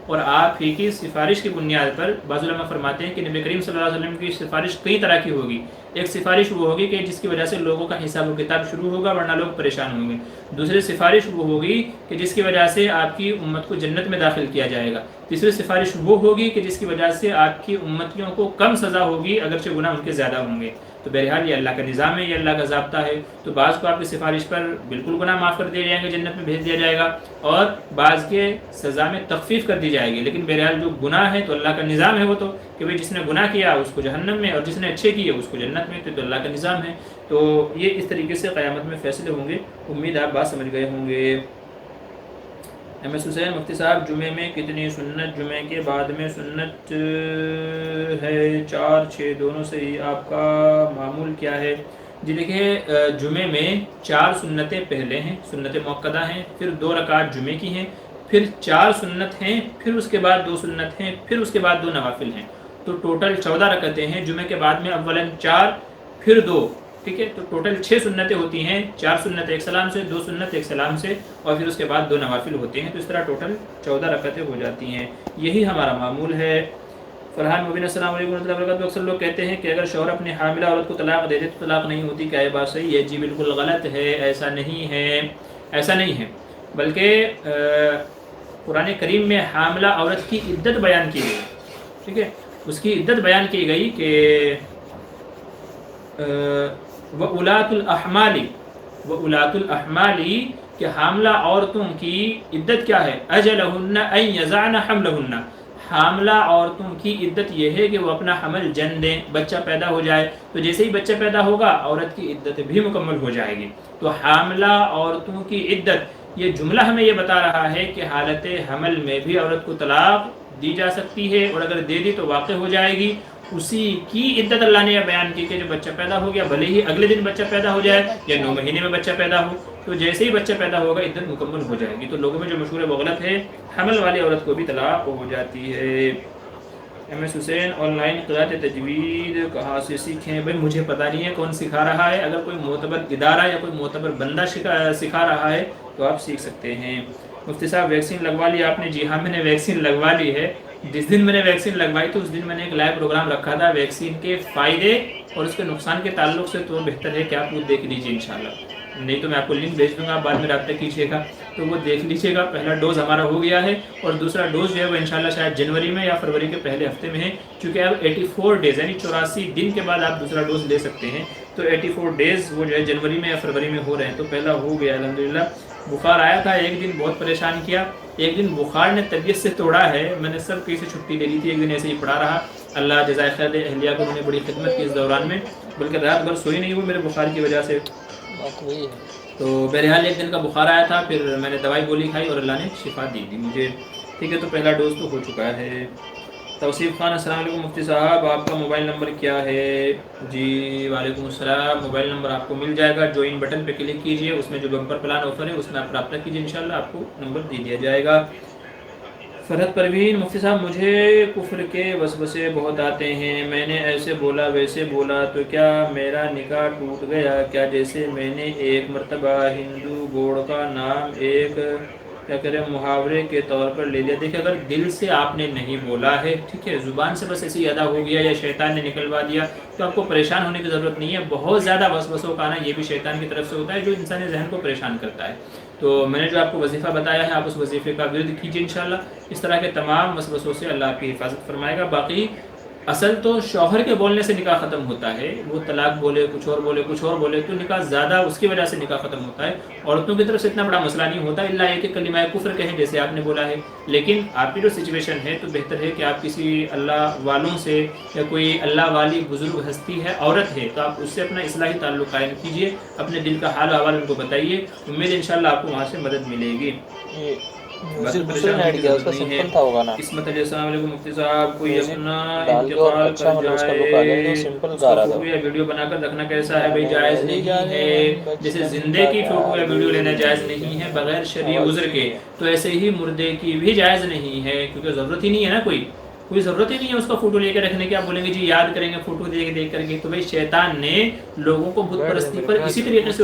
اور آپ ہی کی سفارش کی بنیاد پر بعض علماء فرماتے ہیں کہ نبی کریم صلی اللہ علیہ وسلم کی سفارش کئی طرح کی ہوگی۔ ایک سفارش وہ ہوگی کہ جس کی وجہ سے لوگوں کا حساب و کتاب شروع ہوگا ورنہ لوگ پریشان ہوں گے۔ دوسری سفارش وہ ہوگی کہ جس کی وجہ سے آپ کی امت کو جنت میں داخل کیا جائے گا۔ تیسری سفارش وہ ہوگی کہ جس کی وجہ سے آپ کی امتیوں کو کم سزا ہوگی اگرچہ گناہ ان کے زیادہ ہوں گے۔ تو بہرحال یہ اللہ کا نظام ہے، یہ اللہ کا ضابطہ ہے۔ تو بعض کو آپ کی سفارش پر بالکل گناہ معاف کر دیے جائیں گے، جنت میں بھیج دیا جائے گا، اور بعض کے سزا میں تخفیف کر دی جائے گی۔ لیکن بہرحال جو گناہ ہے تو اللہ کا نظام ہے وہ تو کہ بھئی جس نے گناہ کیا اس کو جہنم میں، اور جس نے اچھے کیے اس کو جنت میں، تو اللہ کا نظام ہے۔ تو یہ اس طریقے سے قیامت میں فیصلے ہوں گے۔ امید آپ بات سمجھ گئے ہوں گے۔ ایم ایس حسین مفتی صاحب جمعے میں کتنی سنت؟ جمعے کے بعد میں سنت ہے 4 6 دونوں سے ہی، آپ کا معمول کیا ہے؟ جی دیکھیے جمعے میں 4 سنتیں پہلے ہیں، سنت موقدہ ہیں، پھر 2 رکعت جمعے کی ہیں، پھر 4 سنت ہیں، پھر اس کے بعد 2 سنت ہیں، پھر اس کے بعد 2 نوافل ہیں، تو ٹوٹل 14 رکعتیں ہیں جمعے کے بعد میں، اولاً 4 پھر 2، ٹھیک ہے؟ تو ٹوٹل 6 سنتیں ہوتی ہیں، 4 سنت ایک سلام سے، 2 سنت ایک سلام سے، اور پھر اس کے بعد 2 نوافل ہوتے ہیں، تو اس طرح ٹوٹل 14 رکعتیں ہو جاتی ہیں۔ یہی ہمارا معمول ہے۔ فرحان مبین السلام علیکم ورحمۃ اللہ وبرکاتہ۔ اکثر لوگ کہتے ہیں کہ اگر شوہر اپنی حاملہ عورت کو طلاق دے دے تو طلاق نہیں ہوتی، کیا یہ بات صحیح ہے؟ جی بالکل غلط ہے، ایسا نہیں ہے، ایسا نہیں ہے، بلکہ قرآن کریم میں حاملہ عورت کی عدت بیان کی گئی، ٹھیک ہے؟ اس کی عدت بیان کی گئی کہ وَأُولَاتُ الْأَحْمَالِ کہ حاملہ عورتوں کی عدت کیا ہے؟ أَجَلَهُنَّ أَن يَضَعْنَ حَمْلَهُنَّ، حاملہ عورتوں کی عدت یہ ہے کہ وہ اپنا حمل جن دیں، بچہ پیدا ہو جائے، تو جیسے ہی بچہ پیدا ہوگا عورت کی عدت بھی مکمل ہو جائے گی۔ تو حاملہ عورتوں کی عدت، یہ جملہ ہمیں یہ بتا رہا ہے کہ حالت حمل میں بھی عورت کو طلاق دی جا سکتی ہے، اور اگر دے دی تو واقع ہو جائے گی۔ اسی کی عدت اللہ نے یہ بیان کی کہ جو بچہ پیدا ہو گیا، بھلے ہی اگلے دن بچہ پیدا ہو جائے یا 9 مہینے میں بچہ پیدا ہو، تو جیسے ہی بچہ پیدا ہوگا عدت مکمل ہو جائے گی۔ تو لوگوں میں جو مشہور ہے وہ غلط ہے، حمل والی عورت کو بھی طلاق ہو جاتی ہے۔ M S Hussain online قراءت تجوید کہاں سے سیکھیں؟ بھائی مجھے پتہ نہیں ہے کون سکھا رہا ہے، اگر کوئی معتبر ادارہ یا کوئی معتبر بندہ سکھا رہا ہے تو آپ سیکھ سکتے ہیں۔ مفتی صاحب ویکسین لگوا لی آپ نے؟ جی ہاں میں نے ویکسین لگوا لی ہے۔ جس دن میں نے ویکسین لگوائی تو اس دن میں نے ایک لائیو پروگرام رکھا تھا ویکسین کے فائدے اور اس کے نقصان کے تعلق سے، تو بہتر ہے کہ آپ وہ دیکھ لیجیے انشاءاللہ، نہیں تو میں آپ کو لنک بھیج دوں گا، بعد میں رابطہ کیجیے گا، تو وہ دیکھ لیجیے گا۔ پہلا ڈوز ہمارا ہو گیا ہے، اور دوسرا ڈوز جو ہے وہ انشاءاللہ شاید جنوری میں یا فروری کے پہلے ہفتے میں ہے، چونکہ اب 84 ڈیز یعنی 84 دن کے بعد آپ دوسرا ڈوز لے سکتے ہیں، تو 84 ڈیز وہ جو ہے جنوری میں یا فروری میں ہو رہے ہیں، تو پہلا ہو گیا الحمدللہ۔ بخار آیا تھا ایک دن، بہت پریشان کیا، ایک دن بخار نے طبیعت سے توڑا ہے، میں نے سب کہیں سے چھٹی لے لی تھی، ایک دن ایسے ہی پڑا رہا، اللہ جزائے خیر دے، اہلیہ کو انہوں نے بڑی خدمت کی اس دوران میں، بلکہ رات بھر سوئی نہیں وہ میرے بخار کی وجہ سے۔ تو بہرحال ایک دن کا بخار آیا تھا، پھر میں نے دوائی گولی کھائی اور اللہ نے شفا دی تھی مجھے، ٹھیک ہے؟ تو پہلا ڈوز تو ہو چکا ہے۔ توصیف خان السلام علیکم مفتی صاحب، آپ کا موبائل نمبر کیا ہے؟ جی وعلیکم السلام، موبائل نمبر آپ کو مل جائے گا، جوائن بٹن پہ کلک کیجئے، اس میں جو بمپر پلان آفر ہے اس میں آپ رابطہ کیجئے، انشاءاللہ آپ کو نمبر دے دیا جائے گا۔ فرحت پروین مفتی صاحب مجھے کفر کے وسوسے بہت آتے ہیں، میں نے ایسے بولا ویسے بولا تو کیا میرا نکاح ٹوٹ گیا کیا؟ جیسے میں نے ایک مرتبہ ہندو گوڑ کا نام ایک کیا کرے محاورے کے طور پر لے لیا۔ دیکھیں اگر دل سے آپ نے نہیں بولا ہے، ٹھیک ہے، زبان سے بس ایسے ہی ادا ہو گیا یا شیطان نے نکلوا دیا، تو آپ کو پریشان ہونے کی ضرورت نہیں ہے۔ بہت زیادہ وسوسوں کا آنا یہ بھی شیطان کی طرف سے ہوتا ہے جو انسانی ذہن کو پریشان کرتا ہے۔ تو میں نے جو آپ کو وظیفہ بتایا ہے آپ اس وظیفے کا ورد کیجیے انشاءاللہ، اس طرح کے تمام وسوسوں سے اللہ آپ کی حفاظت فرمائے گا۔ باقی اصل تو شوہر کے بولنے سے نکاح ختم ہوتا ہے، وہ طلاق بولے کچھ اور بولے کچھ اور بولے تو نکاح زیادہ اس کی وجہ سے نکاح ختم ہوتا ہے۔ عورتوں کی طرف سے اتنا بڑا مسئلہ نہیں ہوتا الا یہ کہ کلمہ کفر کہیں جیسے آپ نے بولا ہے، لیکن آپ کی جو سچویشن ہے تو بہتر ہے کہ آپ کسی اللہ والوں سے یا کوئی اللہ والی بزرگ ہستی ہے عورت ہے تو آپ اس سے اپنا اصلاحی تعلق قائم کیجئے، اپنے دل کا حال و احوال ان کو بتائیے، امید انشاءاللہ آپ کو وہاں سے مدد ملے گی۔ باقی دوسرے پریشان نے ہونے ایڈ کی کیا، اس ضرورت کا نہیں ہے۔ سمپل تھا وہ گانا، قسمت علی السلام علیکم مفتی صاحب، کوئی میوزک اپنا ڈال کے اور انتقال اچھا کر مطلب اس کا لک آ گیا، جائے، لیکن وہ سمپل اس گا کا رہا تھا فوٹو وہ، یا ویڈیو بنا کر رکھنا کیسا ہے بھائی؟ جانے جائز والی نہیں جانے من ہے۔ جیسے بچپن زندے کا کی فوٹو یا ویڈیو لینا جائز تعلق، نہیں ہے بغیر شرعی آواز عذر اچھی کے، نہیں ہے۔ تو ایسے ہی مردے کی بھی جائز نہیں ہے، کیونکہ ضرورت ہی نہیں ہے نا، کوئی ضرورت ہی نہیں ہے اس کا فوٹو لے کے رکھنے کی۔ آپ بولیں گے جی یاد کریں گے فوٹو دیکھ کر کے، تو بھائی شیطان نے لوگوں کو بت بیٹھ دیں پرستی میرے پر پیار اسی سے، طریقے سے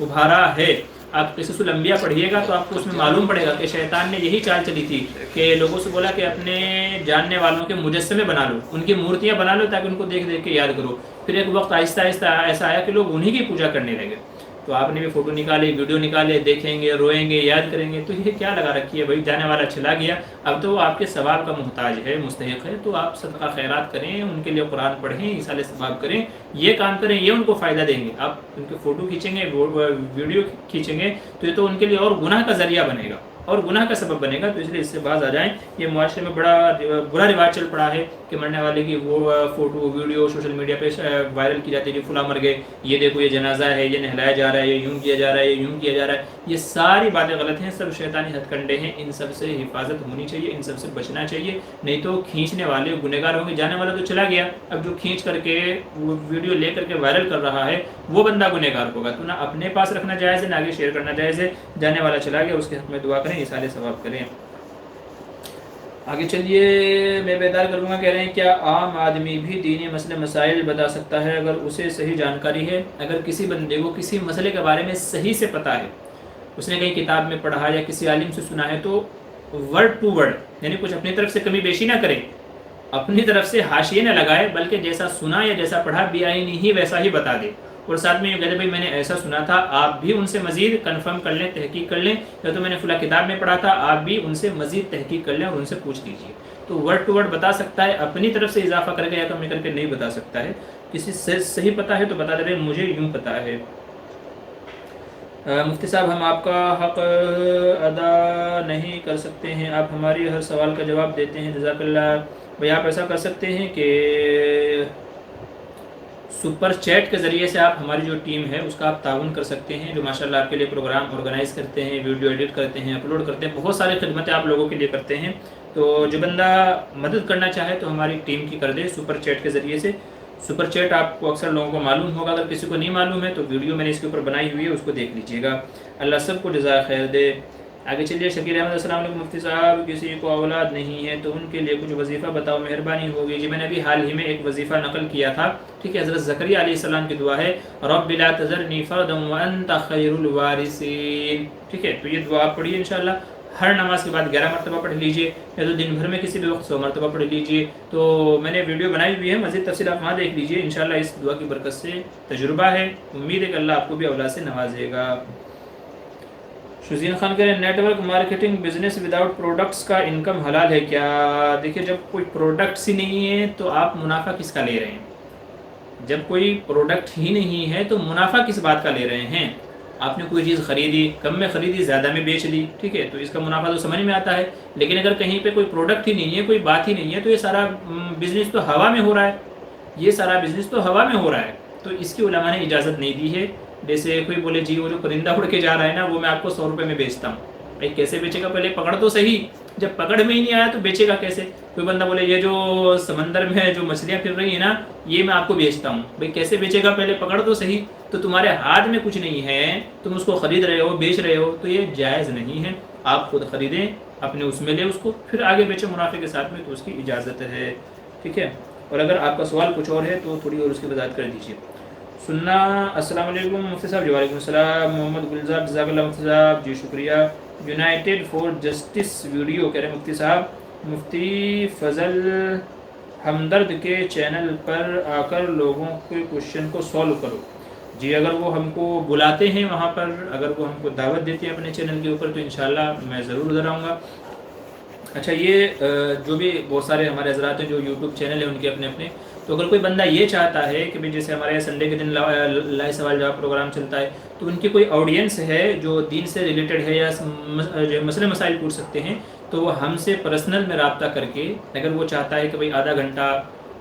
ابھارا ہے۔ آپ قصص الانبیاء پڑھیے گا تو آپ کو اس میں معلوم پڑے گا کہ شیطان نے یہی چال چلی تھی کہ لوگوں سے بولا کہ اپنے جاننے والوں کے مجسمے بنا لو، ان کی مورتیاں بنا لو تاکہ ان کو دیکھ دیکھ کے یاد کرو۔ پھر ایک وقت آہستہ آہستہ ایسا آیا کہ لوگ انہی کی پوجا کرنے لگے۔ تو آپ نے بھی فوٹو نکالے، ویڈیو نکالے، دیکھیں گے، روئیں گے، یاد کریں گے، تو یہ کیا لگا رکھی ہے بھائی؟ جانے والا چلا گیا، اب تو وہ آپ کے ثواب کا محتاج ہے، مستحق ہے، تو آپ صدقہ خیرات کریں، ان کے لیے قرآن پڑھیں، ایصال ثواب کریں، یہ کام کریں، یہ ان کو فائدہ دیں گے۔ آپ ان کے فوٹو کھینچیں گے، ویڈیو کھینچیں گے، تو یہ تو ان کے لیے اور گناہ کا ذریعہ بنے گا اور گناہ کا سبب بنے گا، تو اس لیے اس سے باز آ جائیں۔ یہ معاشرے میں بڑا برا رواج چل پڑا ہے کہ مرنے والے کی وہ فوٹو ویڈیو سوشل میڈیا پہ وائرل کی جاتی ہے، کہ فلاں مر گئے، یہ دیکھو یہ جنازہ ہے، یہ نہلایا جا رہا ہے، یہ یوں کیا جا رہا ہے، یہ یوں کیا جا رہا ہے۔ یہ ساری باتیں غلط ہیں، سب شیطانی ہتھ کنڈے ہیں، ان سب سے حفاظت ہونی چاہیے، ان سب سے بچنا چاہیے، نہیں تو کھینچنے والے گنہگار ہوں گے۔ جانے والا تو چلا گیا، اب جو کھینچ کر کے وہ ویڈیو لے کر کے وائرل کر رہا ہے وہ بندہ گنہگار ہوگا۔ تو نہ اپنے پاس رکھنا جائز ہے، نہ آگے شیئر کرنا جائز ہے۔ جانے والا چلا گیا، اس کے حق میں دعا کریں، ایصال ثواب کریں۔ آگے چلیے، میں بیدار کروں گا، کہہ رہے ہیں کیا عام آدمی بھی دینی مسئلے مسائل بتا سکتا ہے اگر اسے صحیح جانکاری ہے؟ اگر کسی بندے کو کسی مسئلے کے بارے میں صحیح سے پتہ ہے، اس نے کہیں کتاب میں پڑھا یا کسی عالم سے سنا ہے، تو ورڈ ٹو ورڈ، یعنی کچھ اپنی طرف سے کمی بیشی نہ کرے، اپنی طرف سے حاشیے نہ لگائے، بلکہ جیسا سنا یا جیسا پڑھا بیائی ہی ویسا ہی بتا دے، اور ساتھ میں یہ کہتے بھائی میں نے ایسا سنا تھا، آپ بھی ان سے مزید کنفرم کر لیں، تحقیق کر لیں، یا تو میں نے فلاں کتاب میں پڑھا تھا، آپ بھی ان سے مزید تحقیق کر لیں اور ان سے پوچھ لیجیے۔ تو ورڈ ٹو ورڈ بتا سکتا ہے، اپنی طرف سے اضافہ کر کے یا کمی کر کے نہیں بتا سکتا ہے۔ کسی سے صحیح پتہ ہے تو بتا دے مجھے یوں پتہ ہے۔ مفتی صاحب ہم آپ کا حق ادا نہیں کر سکتے ہیں، آپ ہماری ہر سوال کا جواب دیتے ہیں، جزاک اللہ۔ بھائی آپ ایسا کر سکتے ہیں کہ سپر چیٹ کے ذریعے سے آپ ہماری جو ٹیم ہے اس کا آپ تعاون کر سکتے ہیں، جو ماشاءاللہ آپ کے لیے پروگرام آرگنائز کرتے ہیں، ویڈیو ایڈٹ کرتے ہیں، اپلوڈ کرتے ہیں، بہت ساری خدمتیں آپ لوگوں کے لیے کرتے ہیں۔ تو جو بندہ مدد کرنا چاہے تو ہماری ٹیم کی کر دے سپر چیٹ کے ذریعے سے۔ سپر چیٹ آپ کو اکثر لوگوں کو معلوم ہوگا، اگر کسی کو نہیں معلوم ہے تو ویڈیو میں نے اس کے اوپر بنائی ہوئی ہے، اس کو دیکھ لیجیے گا۔ اللہ سب کو جزائے خیر دے۔ آگے چلیے، شکیل احمد السلام علیکم مفتی صاحب، کسی کو اولاد نہیں ہے تو ان کے لیے کچھ وظیفہ بتاؤ، مہربانی ہوگی۔ جی میں نے ابھی حال ہی میں ایک وظیفہ نقل کیا تھا، ٹھیک ہے، حضرت زکریا علیہ السلام کی دعا ہے، رب لا تذرنی فردا وانت خیر الوارثین، ٹھیک ہے، تو یہ دعا آپ پڑھیے انشاءاللہ۔ ہر نماز کے بعد 11 مرتبہ پڑھ لیجئے، یا تو دن بھر میں کسی بھی وقت 100 مرتبہ پڑھ لیجئے۔ تو میں نے ویڈیو بنائی ہوئی ہے، مزید تفصیل آپ وہاں دیکھ لیجئے، انشاءاللہ اس دعا کی برکت سے تجربہ ہے، امید ہے کہ اللہ آپ کو بھی اولاد سے نوازے گا۔ شزین خان کہہ رہے ہیں network marketing business without products کا انکم حلال ہے کیا؟ دیکھیے جب کوئی پروڈکٹس ہی نہیں ہے تو آپ منافع کس کا لے رہے ہیں؟ جب کوئی پروڈکٹ ہی نہیں ہے تو منافع کس بات کا لے رہے ہیں؟ آپ نے کوئی چیز خریدی، کم میں خریدی، زیادہ میں بیچ لی، ٹھیک ہے، تو اس کا منافع تو سمجھ میں آتا ہے، لیکن اگر کہیں پہ کوئی پروڈکٹ ہی نہیں ہے، کوئی بات ہی نہیں ہے، تو یہ سارا بزنس تو ہوا میں ہو رہا ہے، یہ سارا بزنس تو ہوا میں ہو رہا ہے، تو اس کی علماء نے اجازت نہیں دی ہے۔ جیسے کوئی بولے جی وہ جو پرندہ اڑ کے جا رہا ہے نا وہ میں آپ کو 100 روپے میں بیچتا ہوں، بھائی کیسے بیچے گا؟ پہلے پکڑ تو صحیح، جب پکڑ میں ہی نہیں آیا تو بیچے گا کیسے؟ کوئی بندہ بولے یہ جو سمندر میں جو مچھلیاں پھر رہی ہیں نا یہ میں آپ کو بیچتا ہوں، بھائی کیسے بیچے گا؟ پہلے پکڑ تو صحیح۔ تو تمہارے ہاتھ میں کچھ نہیں ہے، تم اس کو خرید رہے ہو، بیچ رہے ہو، تو یہ جائز نہیں ہے۔ آپ خود خریدیں، اپنے اس میں لیں اس کو، پھر آگے بیچیں منافع کے ساتھ میں، تو اس کی اجازت ہے، ٹھیک ہے۔ اور اگر آپ کا سوال کچھ اور ہے تو تھوڑی اور اس کی وضاحت کر دیجیے۔ سننا السلام علیکم مفتی صاحب۔ جی وعلیکم السلام۔ محمد گلزار جزاک اللہ مفتی صاحب، جی شکریہ۔ یونائٹیڈ فار جسٹس ویڈیو کہہ رہے ہیں مفتی صاحب، مفتی فضل ہمدرد کے چینل پر آ کر لوگوں کے کوشچن کو سولو کرو۔ جی اگر وہ ہم کو بلاتے ہیں وہاں پر، اگر وہ ہم کو دعوت دیتے ہیں اپنے چینل کے اوپر، تو انشاءاللہ میں ضرور ادھر آؤں گا۔ اچھا یہ جو بھی بہت سارے ہمارے حضرات ہیں جو یوٹیوب چینل ہیں ان کے اپنے اپنے، تو اگر کوئی بندہ یہ چاہتا ہے کہ بھئی جیسے ہمارے یہاں سنڈے کے دن لائیو سوال جواب پروگرام چلتا ہے، تو ان کی کوئی آڈینس ہے جو دین سے ریلیٹڈ ہے یا مسئلے مسائل پوچھ سکتے ہیں، تو وہ ہم سے پرسنل میں رابطہ کر کے، اگر وہ چاہتا ہے کہ بھئی آدھا گھنٹہ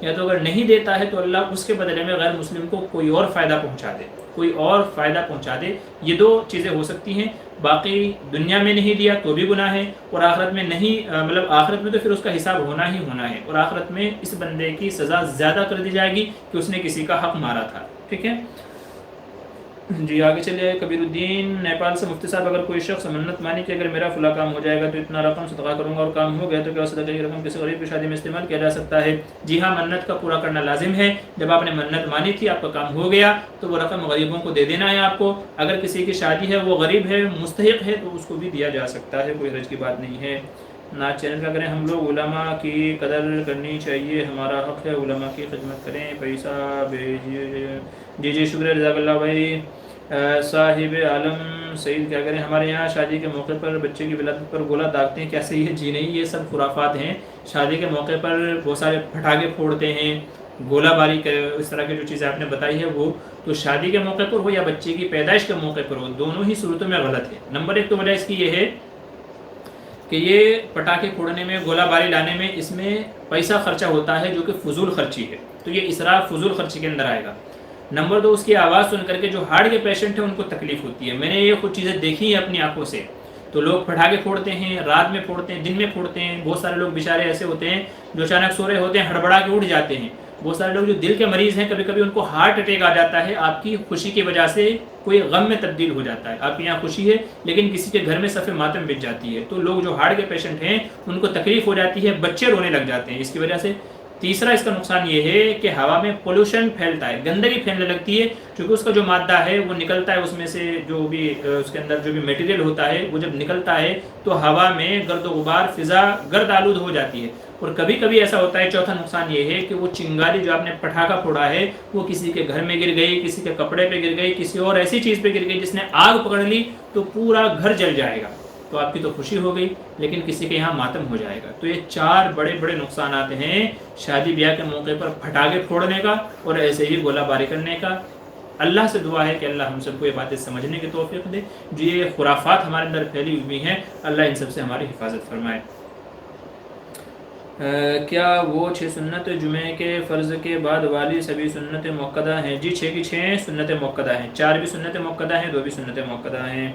یا تو اگر نہیں دیتا ہے تو اللہ اس کے بدلے میں غیر مسلم کو کوئی اور فائدہ پہنچا دے، کوئی اور فائدہ پہنچا دے. یہ دو چیزیں ہو سکتی ہیں. باقی دنیا میں نہیں دیا تو بھی گناہ ہے، اور آخرت میں نہیں مطلب آخرت میں تو پھر اس کا حساب ہونا ہی ہونا ہے، اور آخرت میں اس بندے کی سزا زیادہ کر دی جائے گی کہ اس نے کسی کا حق مارا تھا. ٹھیک ہے جی. آگے چلے. کبیر الدین نیپال سے. مفتی صاحب اگر کوئی شخص منت مانی کہ اگر میرا فلاں کام ہو جائے گا تو اتنا رقم صدقہ کروں گا اور کام ہو گیا تو کیا صدقہ کی رقم کسی غریب کی شادی میں استعمال کیا جا سکتا ہے؟ جی ہاں، منت کا پورا کرنا لازم ہے. جب آپ نے منت مانی تھی، آپ کا کام ہو گیا تو وہ رقم غریبوں کو دے دینا ہے آپ کو. اگر کسی کی شادی ہے، وہ غریب ہے، مستحق ہے، تو اس کو بھی دیا جا سکتا ہے، کوئی حرج کی بات نہیں ہے. ناز چینل کا کریں. ہم لوگ علماء کی قدر کرنی چاہیے، ہمارا حق ہے علماء کی خدمت کریں، پیسہ بھیجیے. جی شکریہ، جزاک اللہ بھائی. صاحب عالم سعید کیا کریں. ہمارے یہاں شادی کے موقع پر بچے کی ولادت پر گولا داغتے ہیں، کیا صحیح ہے؟ جی نہیں، یہ سب خرافات ہیں. شادی کے موقع پر بہت سارے پٹاخے پھوڑتے ہیں، گولہ باری اس طرح کی جو چیزیں آپ نے بتائی ہے وہ تو شادی کے موقع پر ہو یا بچے کی پیدائش کے موقع پر ہو، دونوں ہی صورتوں میں غلط ہے. نمبر ایک تو وجہ اس کی یہ ہے کہ یہ پٹاخے پھوڑنے میں، گولہ باری لانے میں، اس میں پیسہ خرچہ ہوتا ہے جو کہ فضول خرچی ہے، تو یہ اسراف فضول خرچی کے اندر آئے گا. نمبر دو، اس کی آواز سن کر کے جو ہارٹ کے پیشنٹ ہیں ان کو تکلیف ہوتی ہے. میں نے یہ کچھ چیزیں دیکھی ہیں اپنی آنکھوں سے. تو لوگ پٹاخے پھوڑتے ہیں، رات میں پھوڑتے ہیں، دن میں پھوڑتے ہیں. بہت سارے لوگ بیچارے ایسے ہوتے ہیں جو اچانک سو رہے ہوتے ہیں، ہڑبڑا کے اٹھ جاتے ہیں. بہت سارے لوگ جو دل کے مریض ہیں، کبھی کبھی ان کو ہارٹ اٹیک آ جاتا ہے، آپ کی خوشی کی وجہ سے کوئی غم میں تبدیل ہو جاتا ہے. آپ کے یہاں خوشی ہے لیکن کسی کے گھر میں صف ماتم بچ جاتی ہے. تو لوگ جو ہارٹ کے پیشنٹ ہیں ان کو تکلیف ہو جاتی ہے، بچے رونے لگ جاتے ہیں اس کی وجہ سے. تیسرا اس کا نقصان یہ ہے کہ ہوا میں پولوشن پھیلتا ہے، گندگی پھیلنے لگتی ہے، کیونکہ اس کا جو مادہ ہے وہ نکلتا ہے، اس میں سے جو بھی اس کے اندر جو بھی میٹیریل ہوتا ہے وہ جب نکلتا ہے تو ہوا میں گرد و غبار، فضا گرد آلود ہو جاتی ہے. اور کبھی کبھی ایسا ہوتا ہے. چوتھا نقصان یہ ہے کہ وہ چنگاری جو آپ نے پٹاخہ پھوڑا ہے وہ کسی کے گھر میں گر گئی، کسی کے کپڑے پہ گر گئی، کسی اور ایسی چیز پہ گر گئی جس نے آگ پکڑ لی تو پورا گھر جل جائے گا. تو آپ کی تو خوشی ہو گئی لیکن کسی کے یہاں ماتم ہو جائے گا. تو یہ 4 بڑے بڑے نقصانات ہیں شادی بیاہ کے موقع پر پٹاخے پھوڑنے کا اور ایسے ہی گولہ باری کرنے کا. اللہ سے دعا ہے کہ اللہ ہم سب کو یہ باتیں سمجھنے کی توفیق دے. جو یہ خرافات ہمارے اندر پھیلی ہوئی ہیں، اللہ ان سب سے ہماری حفاظت فرمائے. کیا وہ 6 سنت جمعے کے فرض کے بعد والی سبھی سنت موقدہ ہیں؟ جی 6 کی 6 سنت موقدہ ہیں. 4 بھی سنت موقدہ ہیں، 2 بھی سنت موقدہ ہیں.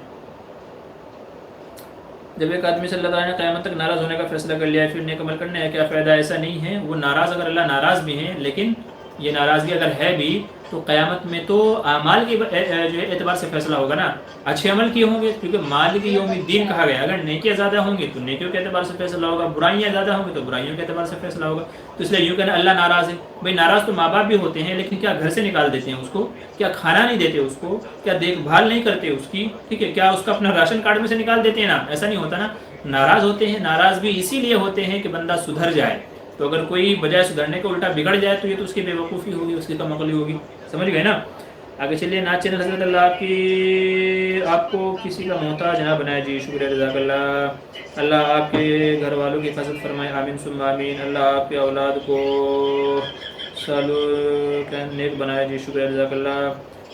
جب ایک آدمی سے اللہ تعالیٰ نے قیامت تک ناراض ہونے کا فیصلہ کر لیا ہے، پھر نیک عمل کرنے ہے، کیا فائدہ؟ ایسا نہیں ہے. وہ ناراض، اگر اللہ ناراض بھی ہیں، لیکن یہ ناراضگی اگر ہے بھی تو قیامت میں تو اعمال کی جو ہے اعتبار سے فیصلہ ہوگا نا. اچھے عمل کیے ہوں گے کیونکہ مالک یوم الدین کہا گیا. اگر نیکیاں زیادہ ہوں گی تو نیکیوں کے اعتبار سے فیصلہ ہوگا، برائیاں زیادہ ہوں گی تو برائیوں کے اعتبار سے فیصلہ ہوگا. تو اس لیے یوں کہنا اللہ ناراض ہے. بھائی ناراض تو ماں باپ بھی ہوتے ہیں، لیکن کیا گھر سے نکال دیتے ہیں اس کو؟ کیا کھانا نہیں دیتے اس کو؟ کیا دیکھ بھال نہیں کرتے اس کی؟ ٹھیک ہے، کیا اس کا اپنا راشن کارڈ میں سے نکال دیتے ہیں نا؟ ایسا نہیں ہوتا نا. ناراض ہوتے ہیں، ناراض بھی اسی لیے ہوتے ہیں کہ بندہ سدھر جائے. تو اگر کوئی بجائے سدھرنے کا الٹا بگڑ جائے تو یہ تو اس کی بے وقوفی ہوگی، اس کی کم عقلی ہوگی. سمجھ گئے نا. آگے چلیے. ناز چینل حضرت اللہ آپ کو کسی کا محتاج نہ بنائے. جی شکریہ، جزاک اللہ. اللہ آپ کے گھر والوں کی حفاظت فرمائے. آمین ثم آمین. اللہ آپ کے اولاد کو سالو نیک بنائے. جی شکریہ، جزاک اللہ.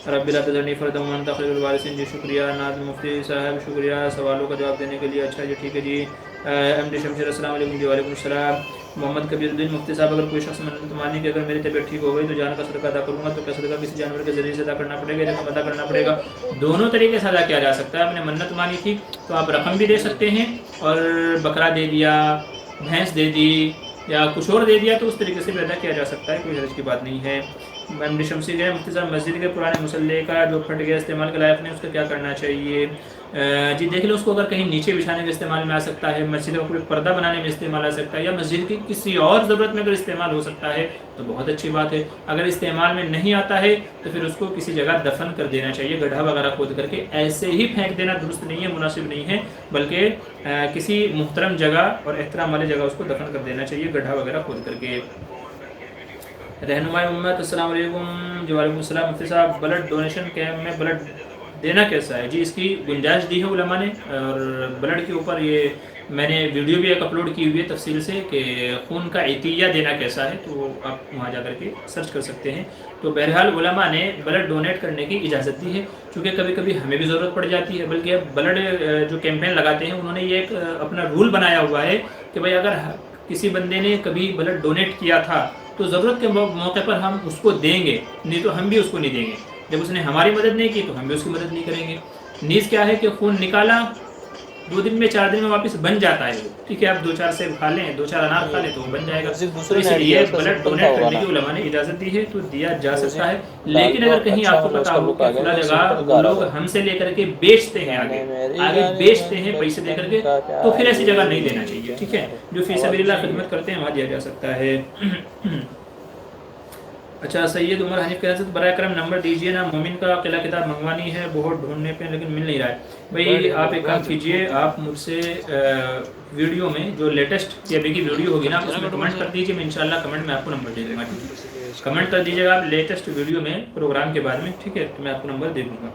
رب لا تذرنی فردا وانت خیر الوارثین. جی شکریہ. ناز مفتی صاحب شکریہ سوالوں کا جواب دینے کے لیے. اچھا جی ٹھیک ہے جی. ایم ڈی شمشیر السلام علیکم. جی وعلیکم السلام. محمد کبیر الدین مفتی صاحب اگر کوئی شخص منت مانی کہ اگر میری طبیعت ٹھیک ہو گئی تو جان کا صدقہ ادا کروں گا، تو کیا صدقہ کسی جانور کے ذریعے سے ادا کرنا پڑے گا یا رقم ادا کرنا پڑے گا؟ دونوں طریقے سے ادا کیا جا سکتا ہے. آپ نے منت مانی تھی تو آپ رقم بھی دے سکتے ہیں، اور بکرا دے دیا، بھینس دے دی یا کچھ اور دے دیا تو اس طریقے سے بھی ادا کیا جا سکتا ہے، کوئی حرج کی بات نہیں ہے. ایم ڈی شمسی گئے. مفتی صاحب مسجد کے پرانے مسلح کا جو پھٹ گیا استعمال کے لائق نہیں، اس کا کیا کرنا چاہیے؟ جی دیکھ لو، اس کو اگر کہیں نیچے بچھانے کے استعمال میں آ سکتا ہے، مسجد کا کوئی پردہ بنانے میں استعمال آ سکتا ہے، یا مسجد کی کسی اور ضرورت میں اگر استعمال ہو سکتا ہے تو بہت اچھی بات ہے. اگر استعمال میں نہیں آتا ہے تو پھر اس کو کسی جگہ دفن کر دینا چاہیے، گڈھا وغیرہ کھود کر کے. ایسے ہی پھینک دینا درست نہیں ہے، مناسب نہیں ہے، بلکہ کسی محترم جگہ اور احترام والی جگہ اس کو دفن کر دینا چاہیے، گڈھا وغیرہ کھود کر کے. رہنمائی امت السلام علیکم. جی وعلیکم السلام. مفتی صاحب بلڈ ڈونیشن کیمپ میں بلڈ دینا کیسا ہے؟ جی اس کی گنجائش دی ہے علماء نے، اور بلڈ کے اوپر یہ میں نے ویڈیو بھی ایک اپلوڈ کی ہوئی ہے تفصیل سے کہ خون کا عطیہ دینا کیسا ہے، تو آپ وہاں جا کر کے سرچ کر سکتے ہیں. تو بہرحال علماء نے بلڈ ڈونیٹ کرنے کی اجازت دی ہے، چونکہ کبھی کبھی ہمیں بھی ضرورت پڑ جاتی ہے. بلکہ بلڈ جو کیمپین لگاتے ہیں انہوں نے یہ ایک اپنا رول بنایا ہوا ہے کہ بھائی اگر کسی بندے نے کبھی بلڈ ڈونیٹ کیا تھا تو ضرورت کے موقع پر ہم اس کو دیں گے، نہیں تو ہم بھی اس کو نہیں دیں گے۔ جب اس نے ہماری مدد نہیں کی تو ہم بھی اس کی مدد نہیں کریں گے۔ نیز کیا ہے کہ خون نکالا 2 دن میں 4 دن میں واپس بن جاتا ہے وہ، ٹھیک ہے، آپ 2-4 سیب کھا لیں، 2-4 انار کھا لیں تو وہ بن جائے گا۔ تو اس لیے بلڈ ڈونیٹ کرنے کی علماء نے اجازت دی ہے تو دیا جا سکتا ہے، لیکن اگر کہیں آپ کو پتا ہو کہ فلاں جگہ وہ لوگ ہم سے لے کر کے بیچتے ہیں، آگے بیچتے ہیں پیسے دے کر کے، تو پھر ایسی جگہ نہیں دینا چاہیے، ٹھیک ہے۔ جو فی سبیل اللہ خدمت کرتے ہیں وہاں دیا جا سکتا ہے۔ اچھا، سید عمر حنیف کہتے ہیں برائے کرم نمبر دیجیے نا، مومن کا قلعہ کتاب منگوانی ہے، بہت ڈھونڈنے پہ لیکن مل نہیں رہا ہے۔ بھائی آپ ایک کام کیجیے، آپ مجھ سے ویڈیو میں جو لیٹسٹ ابھی کی ویڈیو ہوگی نا اس میں کمنٹ کر دیجیے، میں انشاءاللہ کمنٹ میں آپ کو نمبر دے دوں گا۔ کمنٹ کر دیجیے گا آپ لیٹسٹ ویڈیو میں پروگرام کے بعد میں، ٹھیک ہے، تو میں آپ کو نمبر دے دوں گا۔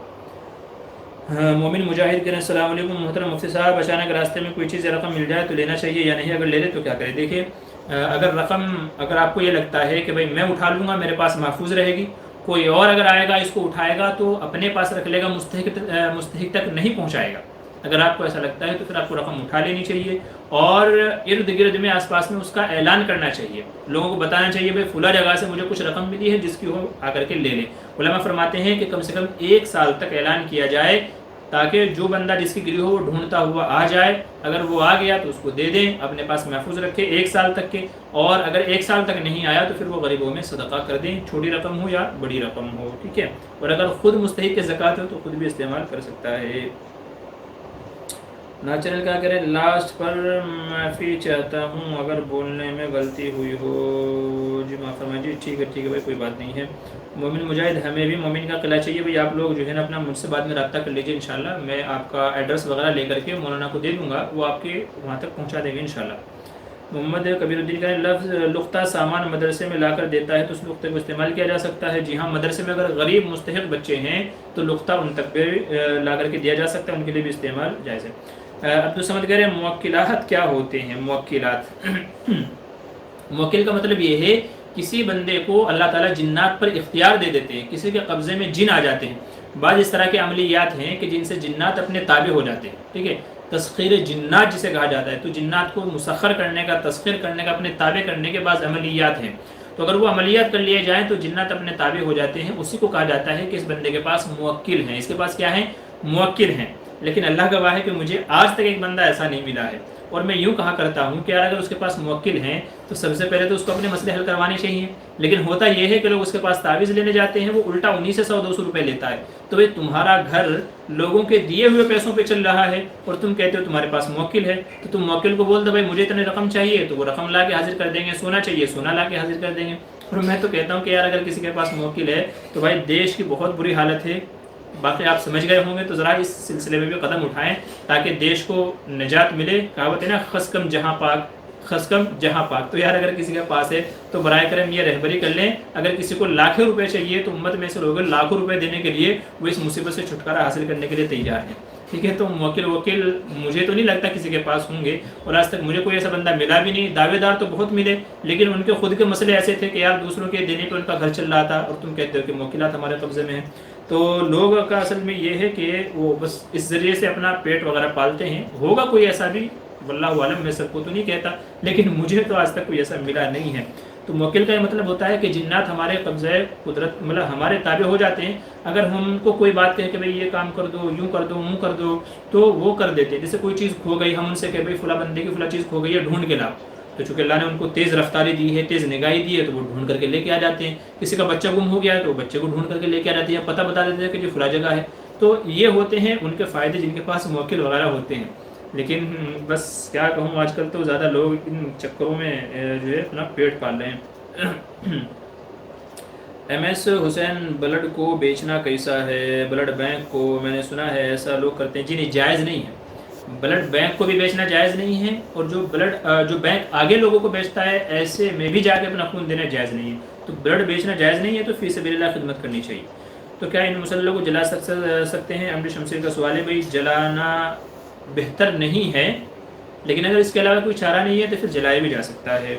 مومن مجاہد کہہ رہے ہیں السلام علیکم محترم مفتی صاحب، اچانک راستے میں کوئی چیز یا رقم مل جائے تو لینا چاہیے یا نہیں، اگر لے لے تو کیا کرے؟ دیکھیے، اگر آپ کو یہ لگتا ہے کہ بھائی میں اٹھا لوں گا، میرے پاس محفوظ رہے گی، کوئی اور اگر آئے گا اس کو اٹھائے گا تو اپنے پاس رکھ لے گا، مستحق تک نہیں پہنچائے گا، اگر آپ کو ایسا لگتا ہے تو پھر آپ کو رقم اٹھا لینی چاہیے اور ارد گرد میں آس پاس میں اس کا اعلان کرنا چاہیے، لوگوں کو بتانا چاہیے بھائی فلاں جگہ سے مجھے کچھ رقم ملی ہے جس کی وہ آ کر کے لے لیں۔ علماء فرماتے ہیں کہ کم سے کم 1 سال تک اعلان کیا جائے تاکہ جو بندہ جس کی گری ہو وہ ڈھونڈتا ہوا آ جائے، اگر وہ آ گیا تو اس کو دے دیں، اپنے پاس محفوظ رکھے 1 سال تک کے، اور اگر 1 سال تک نہیں آیا تو پھر وہ غریبوں میں صدقہ کر دیں، چھوٹی رقم ہو یا بڑی رقم ہو، ٹھیک ہے، اور اگر خود مستحق کے زکوٰۃ ہو تو خود بھی استعمال کر سکتا ہے۔ چینل کیا کرے، لاسٹ پر معافی چاہتا ہوں اگر بولنے میں غلطی ہوئی ہو، جی معاف فرمائیے، جی ٹھیک ہے بھائی، کوئی بات نہیں ہے۔ مومن مجاہد، ہمیں بھی مومن کا قلعہ چاہیے بھائی، آپ لوگ جو ہے نا اپنا مجھ سے بعد میں رابطہ کر لیجیے انشاءاللہ، میں آپ کا ایڈریس وغیرہ لے کر کے مولانا کو دے دوں گا، وہ آپ کے وہاں تک پہنچا دیں گے انشاءاللہ۔ محمد کبیر الدین کا لفظ لقطہ سامان مدرسے میں لا کر دیتا ہے تو اس لقطے کو استعمال کیا جا سکتا ہے؟ جی ہاں، مدرسے میں اگر غریب مستحق بچے ہیں تو لقطہ ان تک بھی لا کر کے دیا جا سکتا ہے، ان کے لیے بھی استعمال جائز ہے۔ عبدالصمد کہہ رہے ہیں موکلات کیا ہوتے ہیں؟ موکلات موکل کا مطلب یہ ہے کسی بندے کو اللہ تعالیٰ جنات پر اختیار دے دیتے ہیں، کسی کے قبضے میں جن آ جاتے ہیں، بعض اس طرح کے عملیات ہیں کہ جن سے جنات اپنے تابع ہو جاتے ہیں، ٹھیک ہے، تسخیر جنات جسے کہا جاتا ہے، تو جنات کو مسخر کرنے کا، تسخیر کرنے کا، اپنے تابع کرنے کے بعض عملیات ہیں، تو اگر وہ عملیات کر لیے جائیں تو جنات اپنے تابع ہو جاتے ہیں، اسی کو کہا جاتا ہے کہ اس بندے کے پاس موکل ہیں، اس کے پاس کیا ہے؟ موکل ہیں۔ لیکن اللہ گواہ ہے کہ مجھے آج تک ایک بندہ ایسا نہیں ملا ہے، اور میں یوں کہا کرتا ہوں کہ یار اگر اس کے پاس موکل ہیں تو سب سے پہلے تو اس کو اپنے مسئلے حل کروانے چاہیے، لیکن ہوتا یہ ہے کہ لوگ اس کے پاس تعویذ لینے جاتے ہیں، وہ الٹا انہی سے 100-200 روپے لیتا ہے، تو بھائی تمہارا گھر لوگوں کے دیے ہوئے پیسوں پہ چل رہا ہے اور تم کہتے ہو تمہارے پاس موکل ہے، تو تم موکل کو بول دو بھائی مجھے اتنے رقم چاہیے، تو وہ رقم لا کے حاضر کر دیں گے، سونا چاہیے سونا لا کے حاضر کر دیں گے۔ اور میں تو کہتا ہوں کہ یار اگر کسی کے پاس موکل ہے تو بھائی دیش کی بہت بری حالت ہے، باقی آپ سمجھ گئے ہوں گے، تو ذرا اس سلسلے میں بھی قدم اٹھائیں تاکہ دیش کو نجات ملے۔ کہاوت ہے نا، خسکم جہاں پاک، خسکم جہاں پاک، تو یار اگر کسی کے پاس ہے تو برائے کرم یہ رہبری کر لیں، اگر کسی کو لاکھوں روپے چاہیے تو امت میں سے لوگ لاکھوں روپے دینے کے لیے وہ اس مصیبت سے چھٹکارا حاصل کرنے کے لیے تیار ہیں، ٹھیک ہے۔ تو وکیل مجھے تو نہیں لگتا کسی کے پاس ہوں گے، اور آج تک مجھے کوئی ایسا بندہ ملا بھی نہیں، دعوے دار تو بہت ملے لیکن ان کے خود کے مسئلے ایسے تھے کہ یار دوسروں کے دینے پہ ان کا گھر چل رہا تھا، اور تم کہتے ہو کہ موکلات ہمارے قبضے میں ہیں۔ تو لوگ کا اصل میں یہ ہے کہ وہ بس اس ذریعے سے اپنا پیٹ وغیرہ پالتے ہیں، ہوگا کوئی ایسا بھی، واللہ عالم، میں سب کو تو نہیں کہتا، لیکن مجھے تو آج تک کوئی ایسا ملا نہیں ہے۔ تو موکل کا یہ مطلب ہوتا ہے کہ جنات ہمارے قبضۂ قدرت، مطلب ہمارے تابع ہو جاتے ہیں، اگر ہم ان کو کوئی بات کہیں کہ بھئی یہ کام کر دو، یوں کر دو، یوں کر دو، تو وہ کر دیتے ہیں۔ جیسے کوئی چیز کھو گئی، ہم ان سے کہ بھئی فلاں بندے کی فلاں چیز کھو گئی ہے، ڈھونڈ کے لاؤ، تو چونکہ اللہ نے ان کو تیز رفتاری دی ہے، تیز نگاہی دی ہے، تو وہ ڈھونڈ کر کے لے کے آ جاتے ہیں۔ کسی کا بچہ گم ہو گیا ہے تو وہ بچے کو ڈھونڈ کر کے لے کے آ جاتے ہیں، پتہ بتا دیتے ہیں کہ جو فلاں جگہ ہے۔ تو یہ ہوتے ہیں ان کے فائدے جن کے پاس موکل وغیرہ ہوتے ہیں، لیکن بس کیا کہوں، آج کل تو زیادہ لوگ ان چکروں میں جو ہے اپنا پیٹ پال رہے ہیں۔ ایم ایس حسین، بلڈ کو بیچنا کیسا ہے؟ بلڈ بینک کو میں نے سنا ہے ایسا لوگ کرتے ہیں، جی نہیں، جائز نہیں ہے، بلڈ بینک کو بھی بیچنا جائز نہیں ہے، اور جو بینک آگے لوگوں کو بیچتا ہے ایسے میں بھی جا کے اپنا خون دینا جائز نہیں ہے۔ تو بلڈ بیچنا جائز نہیں ہے تو فی سبیل اللہ خدمت کرنی چاہیے۔ تو کیا ان مسلح کو جلا سکتے ہیں؟ امر شمشیر کا سوال ہے، بھائی جلانا بہتر نہیں ہے، لیکن اگر اس کے علاوہ کوئی چارہ نہیں ہے تو پھر جلایا بھی جا سکتا ہے۔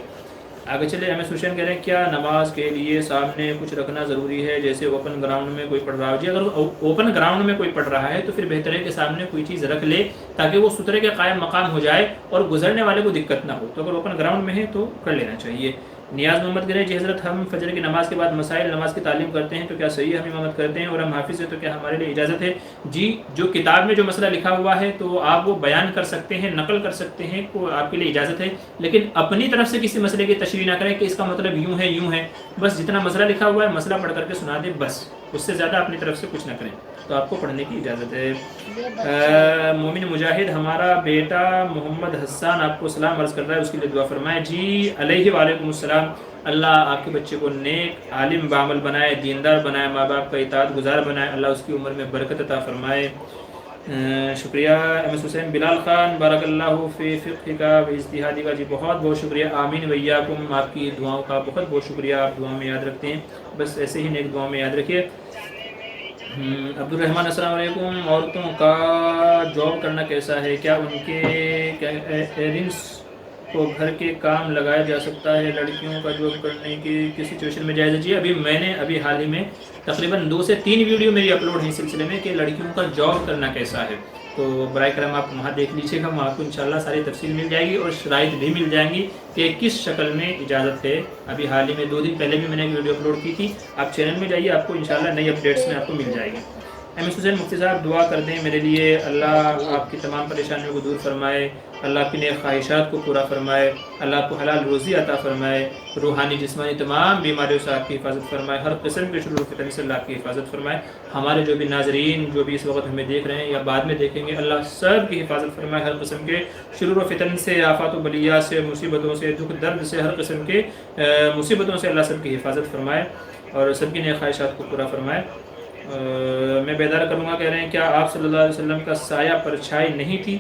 آگے چلے، ایم ایس حسین کہہ رہے ہیں کیا نماز کے لیے سامنے کچھ رکھنا ضروری ہے، جیسے اوپن گراؤنڈ میں کوئی پڑھ رہا ہو؟ جی اگر اوپن گراؤنڈ میں کوئی پڑھ رہا ہے تو پھر بہتر ہے کہ سامنے کوئی چیز رکھ لے تاکہ وہ سترے کے قائم مقام ہو جائے اور گزرنے والے کو دقت نہ ہو، تو اگر اوپن گراؤنڈ میں ہے تو کر لینا چاہیے۔ نیاز محمد کہہ رہے ہیں جی حضرت ہم فجر کی نماز کے بعد مسائل نماز کی تعلیم کرتے ہیں تو کیا صحیح ہے؟ ہم امامت کرتے ہیں اور ہم حافظ ہیں تو کیا ہمارے لیے اجازت ہے؟ جی جو کتاب میں جو مسئلہ لکھا ہوا ہے تو آپ وہ بیان کر سکتے ہیں، نقل کر سکتے ہیں، کو آپ کے لیے اجازت ہے، لیکن اپنی طرف سے کسی مسئلے کی تشریح نہ کریں کہ اس کا مطلب یوں ہے یوں ہے. بس جتنا مسئلہ لکھا ہوا ہے مسئلہ پڑھ کر کے سنا دیں، بس اس سے زیادہ اپنی طرف سے کچھ نہ کریں، تو آپ کو پڑھنے کی اجازت ہے. مومن مجاہد ہمارا بیٹا محمد حسان آپ کو سلام عرض کر رہا ہے، اس کے لیے دعا فرمائیں. جی علیہ وعلیکم السلام. اللہ آپ کے بچے کو نیک عالم بعمل بنائے، دیندار بنائے، ماں باپ کا اطاعت گزار بنائے، اللہ اس کی عمر میں برکت عطا فرمائے. شکریہ ایم ایس حسین. بلال خان بارک اللہ فی فقہ کا و اجتہادی کا، جی بہت بہت شکریہ. آمین ویاکم. آپ کی دعاؤں کا بہت بہت شکریہ، آپ دعاؤں میں یاد رکھتے ہیں، بس ایسے ہی نیک دعاؤں میں یاد رکھیے. عبد الرحمن السلام علیکم. عورتوں کا جاب کرنا کیسا ہے؟ کیا ان کے ایئرنگس کو گھر کے کام لگایا جا سکتا ہے؟ لڑکیوں کا جاب کرنے کی کس سچویشن میں جائز ہے؟ جی میں نے حال ہی میں تقریباً 2 سے 3 ویڈیو میری اپلوڈ ہیں اس سلسلے میں کہ لڑکیوں کا جاب کرنا کیسا ہے، تو برائے کرم آپ وہاں دیکھ لیجیے گا، وہاں آپ کو انشاءاللہ ساری تفصیل مل جائے گی اور شرائط بھی مل جائیں گی کہ کس شکل میں اجازت ہے. ابھی حال ہی میں 2 دن پہلے بھی میں نے ایک ویڈیو اپلوڈ کی تھی، آپ چینل میں جائیے، آپ کو انشاءاللہ نئی اپڈیٹس میں آپ کو مل جائے گی. ایم ایس حسین مفتی صاحب دعا کر دیں میرے لیے، اللہ آپ کی تمام پریشانیوں کو دور فرمائے، اللہ آپ کی نیک خواہشات کو پورا فرمائے، اللہ آپ کو حلال روزی عطا فرمائے، روحانی جسمانی تمام بیماریوں سے آپ کی حفاظت فرمائے، ہر قسم کے شرور و فتن سے اللہ آپ کی حفاظت فرمائے. ہمارے جو بھی ناظرین جو بھی اس وقت ہمیں دیکھ رہے ہیں یا بعد میں دیکھیں گے، اللہ سب کی حفاظت فرمائے، ہر قسم کے شرور و فتن سے، آفات و بلیات سے، مصیبتوں سے، دکھ درد سے، ہر قسم کے مصیبتوں سے اللہ سب کی حفاظت فرمائے اور سب کی نیک خواہشات کو پورا فرمائے. میں بیدار کروں گا. کہہ رہے ہیں کیا آپ صلی اللہ علیہ وسلم کا سایہ پرچھائی نہیں تھی؟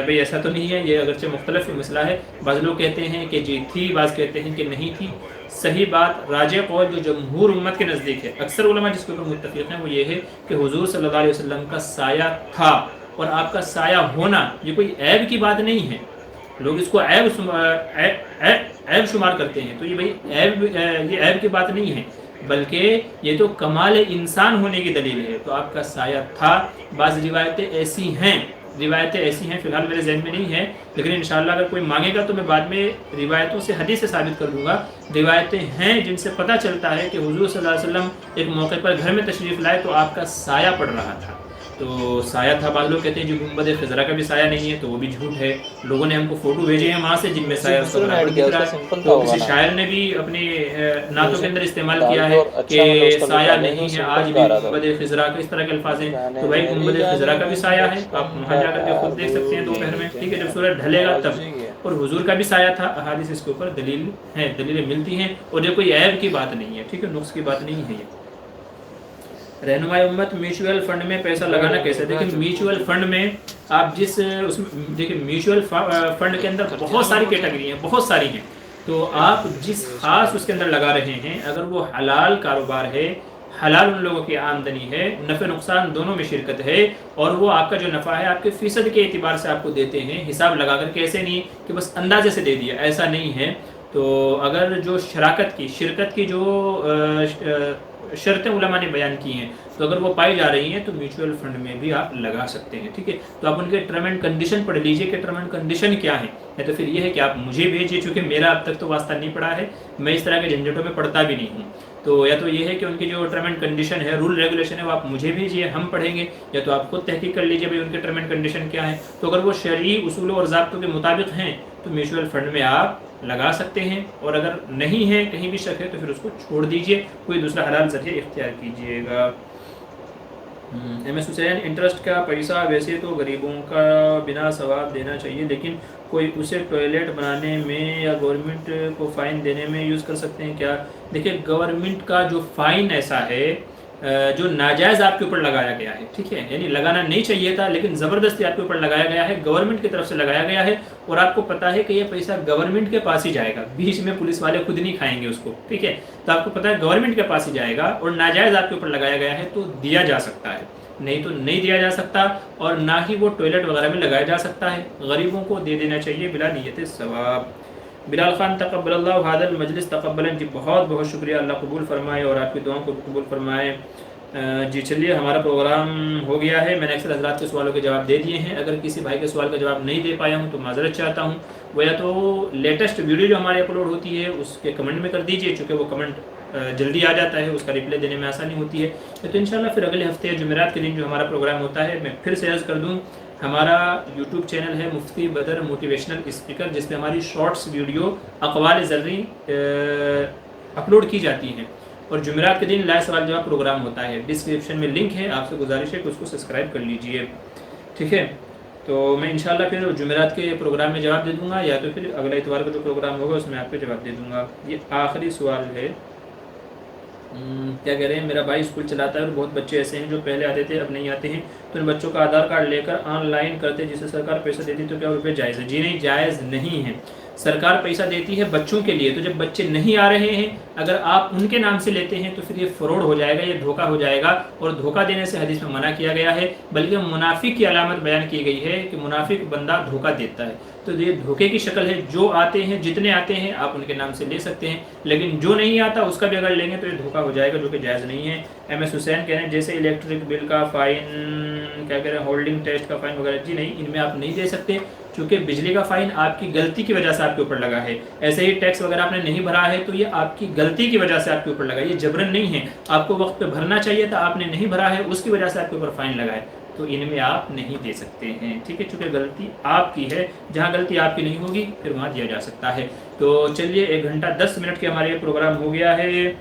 بھئی ایسا تو نہیں ہے، یہ اگرچہ مختلف مسئلہ ہے، بعض لوگ کہتے ہیں کہ جی تھی، بعض کہتے ہیں کہ نہیں تھی. صحیح بات راجح قول جو جمہور امت کے نزدیک ہے، اکثر علماء جس کے اوپر متفق ہیں، وہ یہ ہے کہ حضور صلی اللہ علیہ وسلم کا سایہ تھا، اور آپ کا سایہ ہونا یہ کوئی عیب کی بات نہیں ہے. لوگ اس کو عیب شمار کرتے ہیں، تو یہ بھئی یہ عیب کی بات نہیں ہے، بلکہ یہ تو کمال انسان ہونے کی دلیل ہے. تو آپ کا سایہ تھا. بعض روایتیں ایسی ہیں فی الحال میرے ذہن میں نہیں ہیں، لیکن انشاءاللہ اگر کوئی مانگے گا تو میں بعد میں روایتوں سے حدیث سے ثابت کر دوں گا. روایتیں ہیں جن سے پتہ چلتا ہے کہ حضور صلی اللہ علیہ وسلم ایک موقع پر گھر میں تشریف لائے تو آپ کا سایہ پڑ رہا تھا. تو سایہ تھا. بعض لوگ کہتے ہیں جو گنبد خضرا کا بھی سایہ نہیں ہے، تو وہ بھی جھوٹ ہے. لوگوں نے ہم کو فوٹو بھیجے ہیں وہاں سے جن میں سایہ اس کا برابر دکھ رہا ہے. تو کسی شاعر نے بھی اپنے نعتوں کے اندر استعمال کیا ہے کہ سایہ نہیں ہے آج بھی گنبد خضرا کا، اس طرح کے الفاظ ہیں. تو بھائی گنبد خضرا کا بھی سایہ ہے، آپ وہاں جا کر کے خود دیکھ سکتے ہیں دوپہر میں، ٹھیک ہے، جب سورج ڈھلے گا تب. اور حضور کا بھی سایہ تھا. احادیث اس کے اوپر دلیلیں ملتی ہیں، اور یہ کوئی عیب کی بات نہیں ہے، ٹھیک ہے، نقص کی بات نہیں ہے. یہ رہنمائی امت میوچول فنڈ میں پیسہ لگانا کیسے؟ دیکھیں میوچول فنڈ میں آپ دیکھیں میوچول فنڈ کے اندر بہت ساری کیٹیگری ہیں، بہت ساری ہیں. تو آپ جس خاص اس کے اندر لگا رہے ہیں، اگر وہ حلال کاروبار ہے، حلال ان لوگوں کی آمدنی ہے، نفع نقصان دونوں میں شرکت ہے، اور وہ آپ کا جو نفع ہے آپ کے فیصد کے اعتبار سے آپ کو دیتے ہیں، حساب لگا کر کے، ایسے نہیں کہ بس اندازے سے دے دیا، ایسا نہیں ہے. تو اگر جو شرکت کی جو شرطیں علماء نے بیان کی ہیں، تو اگر وہ پائی جا رہی ہیں تو میوچول فنڈ میں بھی آپ لگا سکتے ہیں، ٹھیک ہے. تو آپ ان کے ٹرم اینڈ کنڈیشن پڑھ لیجئے کہ ٹرم اینڈ کنڈیشن کیا ہے. یا تو پھر یہ ہے کہ آپ مجھے بھیجیے، چونکہ میرا اب تک تو واسطہ نہیں پڑا ہے، میں اس طرح کے جھنجھٹوں میں پڑتا بھی نہیں ہوں. تو یا تو یہ ہے کہ ان کی جو ٹرم اینڈ کنڈیشن ہے، رول ریگولیشن ہے، وہ آپ مجھے بھیجیے، ہم پڑھیں گے. یا تو آپ خود تحقیق کر لیجیے بھائی ان کے ٹرم اینڈ کنڈیشن کیا ہے. تو اگر وہ شرعی اصولوں اور ضابطوں کے مطابق ہیں تو میوچول فنڈ میں آپ لگا سکتے ہیں، اور اگر نہیں ہے، کہیں بھی شک ہے، تو پھر اس کو چھوڑ دیجئے، کوئی دوسرا حلال ذریعہ اختیار کیجئے گا. ایم ایس حسین انٹرسٹ کا پیسہ ویسے تو غریبوں کا بنا ثواب دینا چاہیے، لیکن کوئی اسے ٹوائلٹ بنانے میں یا گورنمنٹ کو فائن دینے میں یوز کر سکتے ہیں کیا؟ دیکھیں گورنمنٹ کا جو فائن ایسا ہے جو ناجائز آپ کے اوپر لگایا گیا ہے، ٹھیک ہے، یعنی لگانا نہیں چاہیے تھا لیکن زبردستی آپ کے اوپر لگایا گیا ہے، گورنمنٹ کی طرف سے لگایا گیا ہے، اور آپ کو پتا ہے کہ یہ پیسہ گورنمنٹ کے پاس ہی جائے گا، بیچ میں پولیس والے خود نہیں کھائیں گے اس کو، ٹھیک ہے. تو آپ کو پتا ہے گورنمنٹ کے پاس ہی جائے گا، اور ناجائز آپ کے اوپر لگایا گیا ہے تو دیا جا سکتا ہے، نہیں تو نہیں دیا جا سکتا، اور نہ ہی وہ ٹوائلٹ وغیرہ میں لگایا جا سکتا ہے. غریبوں کو دے دینا چاہیے بلا نیت ثواب. بلال خان تقبل اللہ هذا المجلس تقبلا، جی بہت بہت شکریہ، اللہ قبول فرمائے اور آپ کی دعاؤں کو قبول فرمائے. جی چلیے ہمارا پروگرام ہو گیا ہے. میں نے اکثر حضرات کے سوالوں کے جواب دے دیے ہیں. اگر کسی بھائی کے سوال کا جواب نہیں دے پایا ہوں تو معذرت چاہتا ہوں. وہ یا تو لیٹسٹ ویڈیو جو ہماری اپلوڈ ہوتی ہے اس کے کمنٹ میں کر دیجئے، چونکہ وہ کمنٹ جلدی آ جاتا ہے، اس کا رپلائی دینے میں آسانی ہوتی ہے. تو انشاءاللہ پھر اگلے ہفتے جمعرات کے دن جو ہمارا پروگرام ہوتا ہے، میں پھر سے عرض کر دوں، ہمارا یوٹیوب چینل ہے مفتی بدر موٹیویشنل اسپیکر، جس پہ ہماری شارٹس ویڈیو اقوال زرعی اپلوڈ کی جاتی ہیں، اور جمعرات کے دن لائیو سوال جواب پروگرام ہوتا ہے. ڈسکرپشن میں لنک ہے، آپ سے گزارش ہے کہ اس کو سبسکرائب کر لیجئے. ٹھیک ہے، تو میں انشاءاللہ پھر جمعرات کے پروگرام میں جواب دے دوں گا، یا تو پھر اگلا اتوار کا جو پروگرام ہوگا اس میں آپ کو جواب دے دوں گا. یہ آخری سوال ہے. کیا کہہ رہے ہیں، میرا بھائی اسکول چلاتا ہے اور بہت بچے ایسے ہیں جو پہلے آتے تھے اب نہیں آتے ہیں، تو ان بچوں کا آدھار کارڈ لے کر آن لائن کرتے جسے سرکار پیسہ دیتی، تو کیا روپے جائز ہے؟ جی نہیں، جائز نہیں ہے. سرکار پیسہ دیتی ہے بچوں کے لیے، تو جب بچے نہیں آ رہے ہیں اگر آپ ان کے نام سے لیتے ہیں تو پھر یہ فراڈ ہو جائے گا، یہ دھوکہ ہو جائے گا، اور دھوکہ دینے سے حدیث میں منع کیا گیا ہے. بلکہ منافق کی علامت بیان کی گئی ہے کہ منافق بندہ دھوکہ دیتا ہے. تو یہ دھوکے کی شکل ہے. جو آتے ہیں، جتنے آتے ہیں آپ ان کے نام سے لے سکتے ہیں، لیکن جو نہیں آتا اس کا بھی اگر لیں گے تو یہ دھوکہ ہو جائے گا، جو کہ جائز نہیں ہے. ایم ایس حسین کہہ رہے ہیں جیسے الیکٹرک بل کا فائن، کیا کہہ رہے ہیں، ہولڈنگ ٹیسٹ کا فائن وغیرہ. جی نہیں، ان میں آپ نہیں دے سکتے، چونکہ بجلی کا فائن آپ کی غلطی کی وجہ سے آپ کے اوپر لگا ہے. ایسے ہی ٹیکس وغیرہ آپ نے نہیں بھرا ہے تو یہ آپ کی غلطی کی وجہ سے آپ کے اوپر لگا ہے، یہ جبرن نہیں ہے. آپ کو وقت پہ بھرنا چاہیے تھا، آپ نے نہیں بھرا ہے، اس کی وجہ سے آپ کے اوپر فائن لگا ہے، تو ان میں آپ نہیں دے سکتے ہیں. ٹھیک ہے، چونکہ غلطی آپ کی ہے، جہاں غلطی آپ کی نہیں ہوگی پھر وہاں دیا جا سکتا ہے. تو چلیے 1 گھنٹہ 10 منٹ کے ہمارے یہ پروگرام ہو گیا ہے.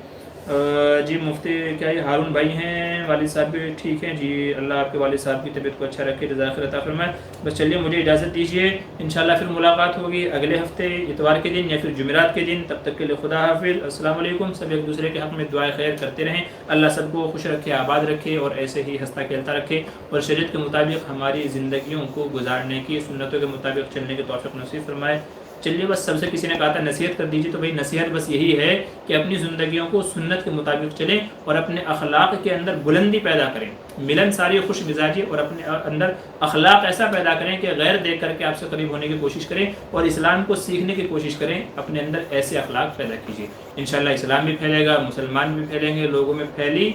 جی مفتی کیا یہ ہارون بھائی ہیں، والد صاحب بھی ٹھیک ہیں؟ جی اللہ آپ کے والد صاحب کی طبیعت کو اچھا رکھے، جزاک اللہ عطا فرمائے. بس چلیے مجھے اجازت دیجیے، انشاءاللہ پھر ملاقات ہوگی اگلے ہفتے اتوار کے دن یا پھر جمعرات کے دن. تب تک کے لیے خدا حافظ، السلام علیکم. سب ایک دوسرے کے حق میں دعائے خیر کرتے رہیں، اللہ سب کو خوش رکھے، آباد رکھے، اور ایسے ہی ہنستا کھیلتا رکھے، اور شریعت کے مطابق ہماری زندگیوں کو گزارنے کی، سنتوں کے مطابق چلنے کے توفیق نصیب فرمائے. چلیے بس سب سے کسی نے کہا تھا نصیحت کر دیجیے، تو بھائی نصیحت بس یہی ہے کہ اپنی زندگیوں کو سنت کے مطابق چلیں اور اپنے اخلاق کے اندر بلندی پیدا کریں، ملن ساری خوش مزاجی، اور اپنے اندر اخلاق ایسا پیدا کریں کہ غیر دیکھ کر کے آپ سے قریب ہونے کی کوشش کریں، اور اسلام کو سیکھنے کی کوشش کریں. اپنے اندر ایسے اخلاق پیدا کیجیے، انشاءاللہ اسلام بھی پھیلے گا، مسلمان بھی پھیلیں گے، لوگوں میں پھیلی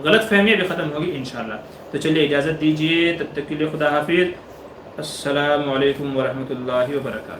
غلط فہمیاں بھی ختم ہوگی انشاءاللہ. تو چلیے اجازت دیجیے، تب تک کے لیے خدا حافظ، السلام علیکم ورحمۃ اللہ وبرکاتہ.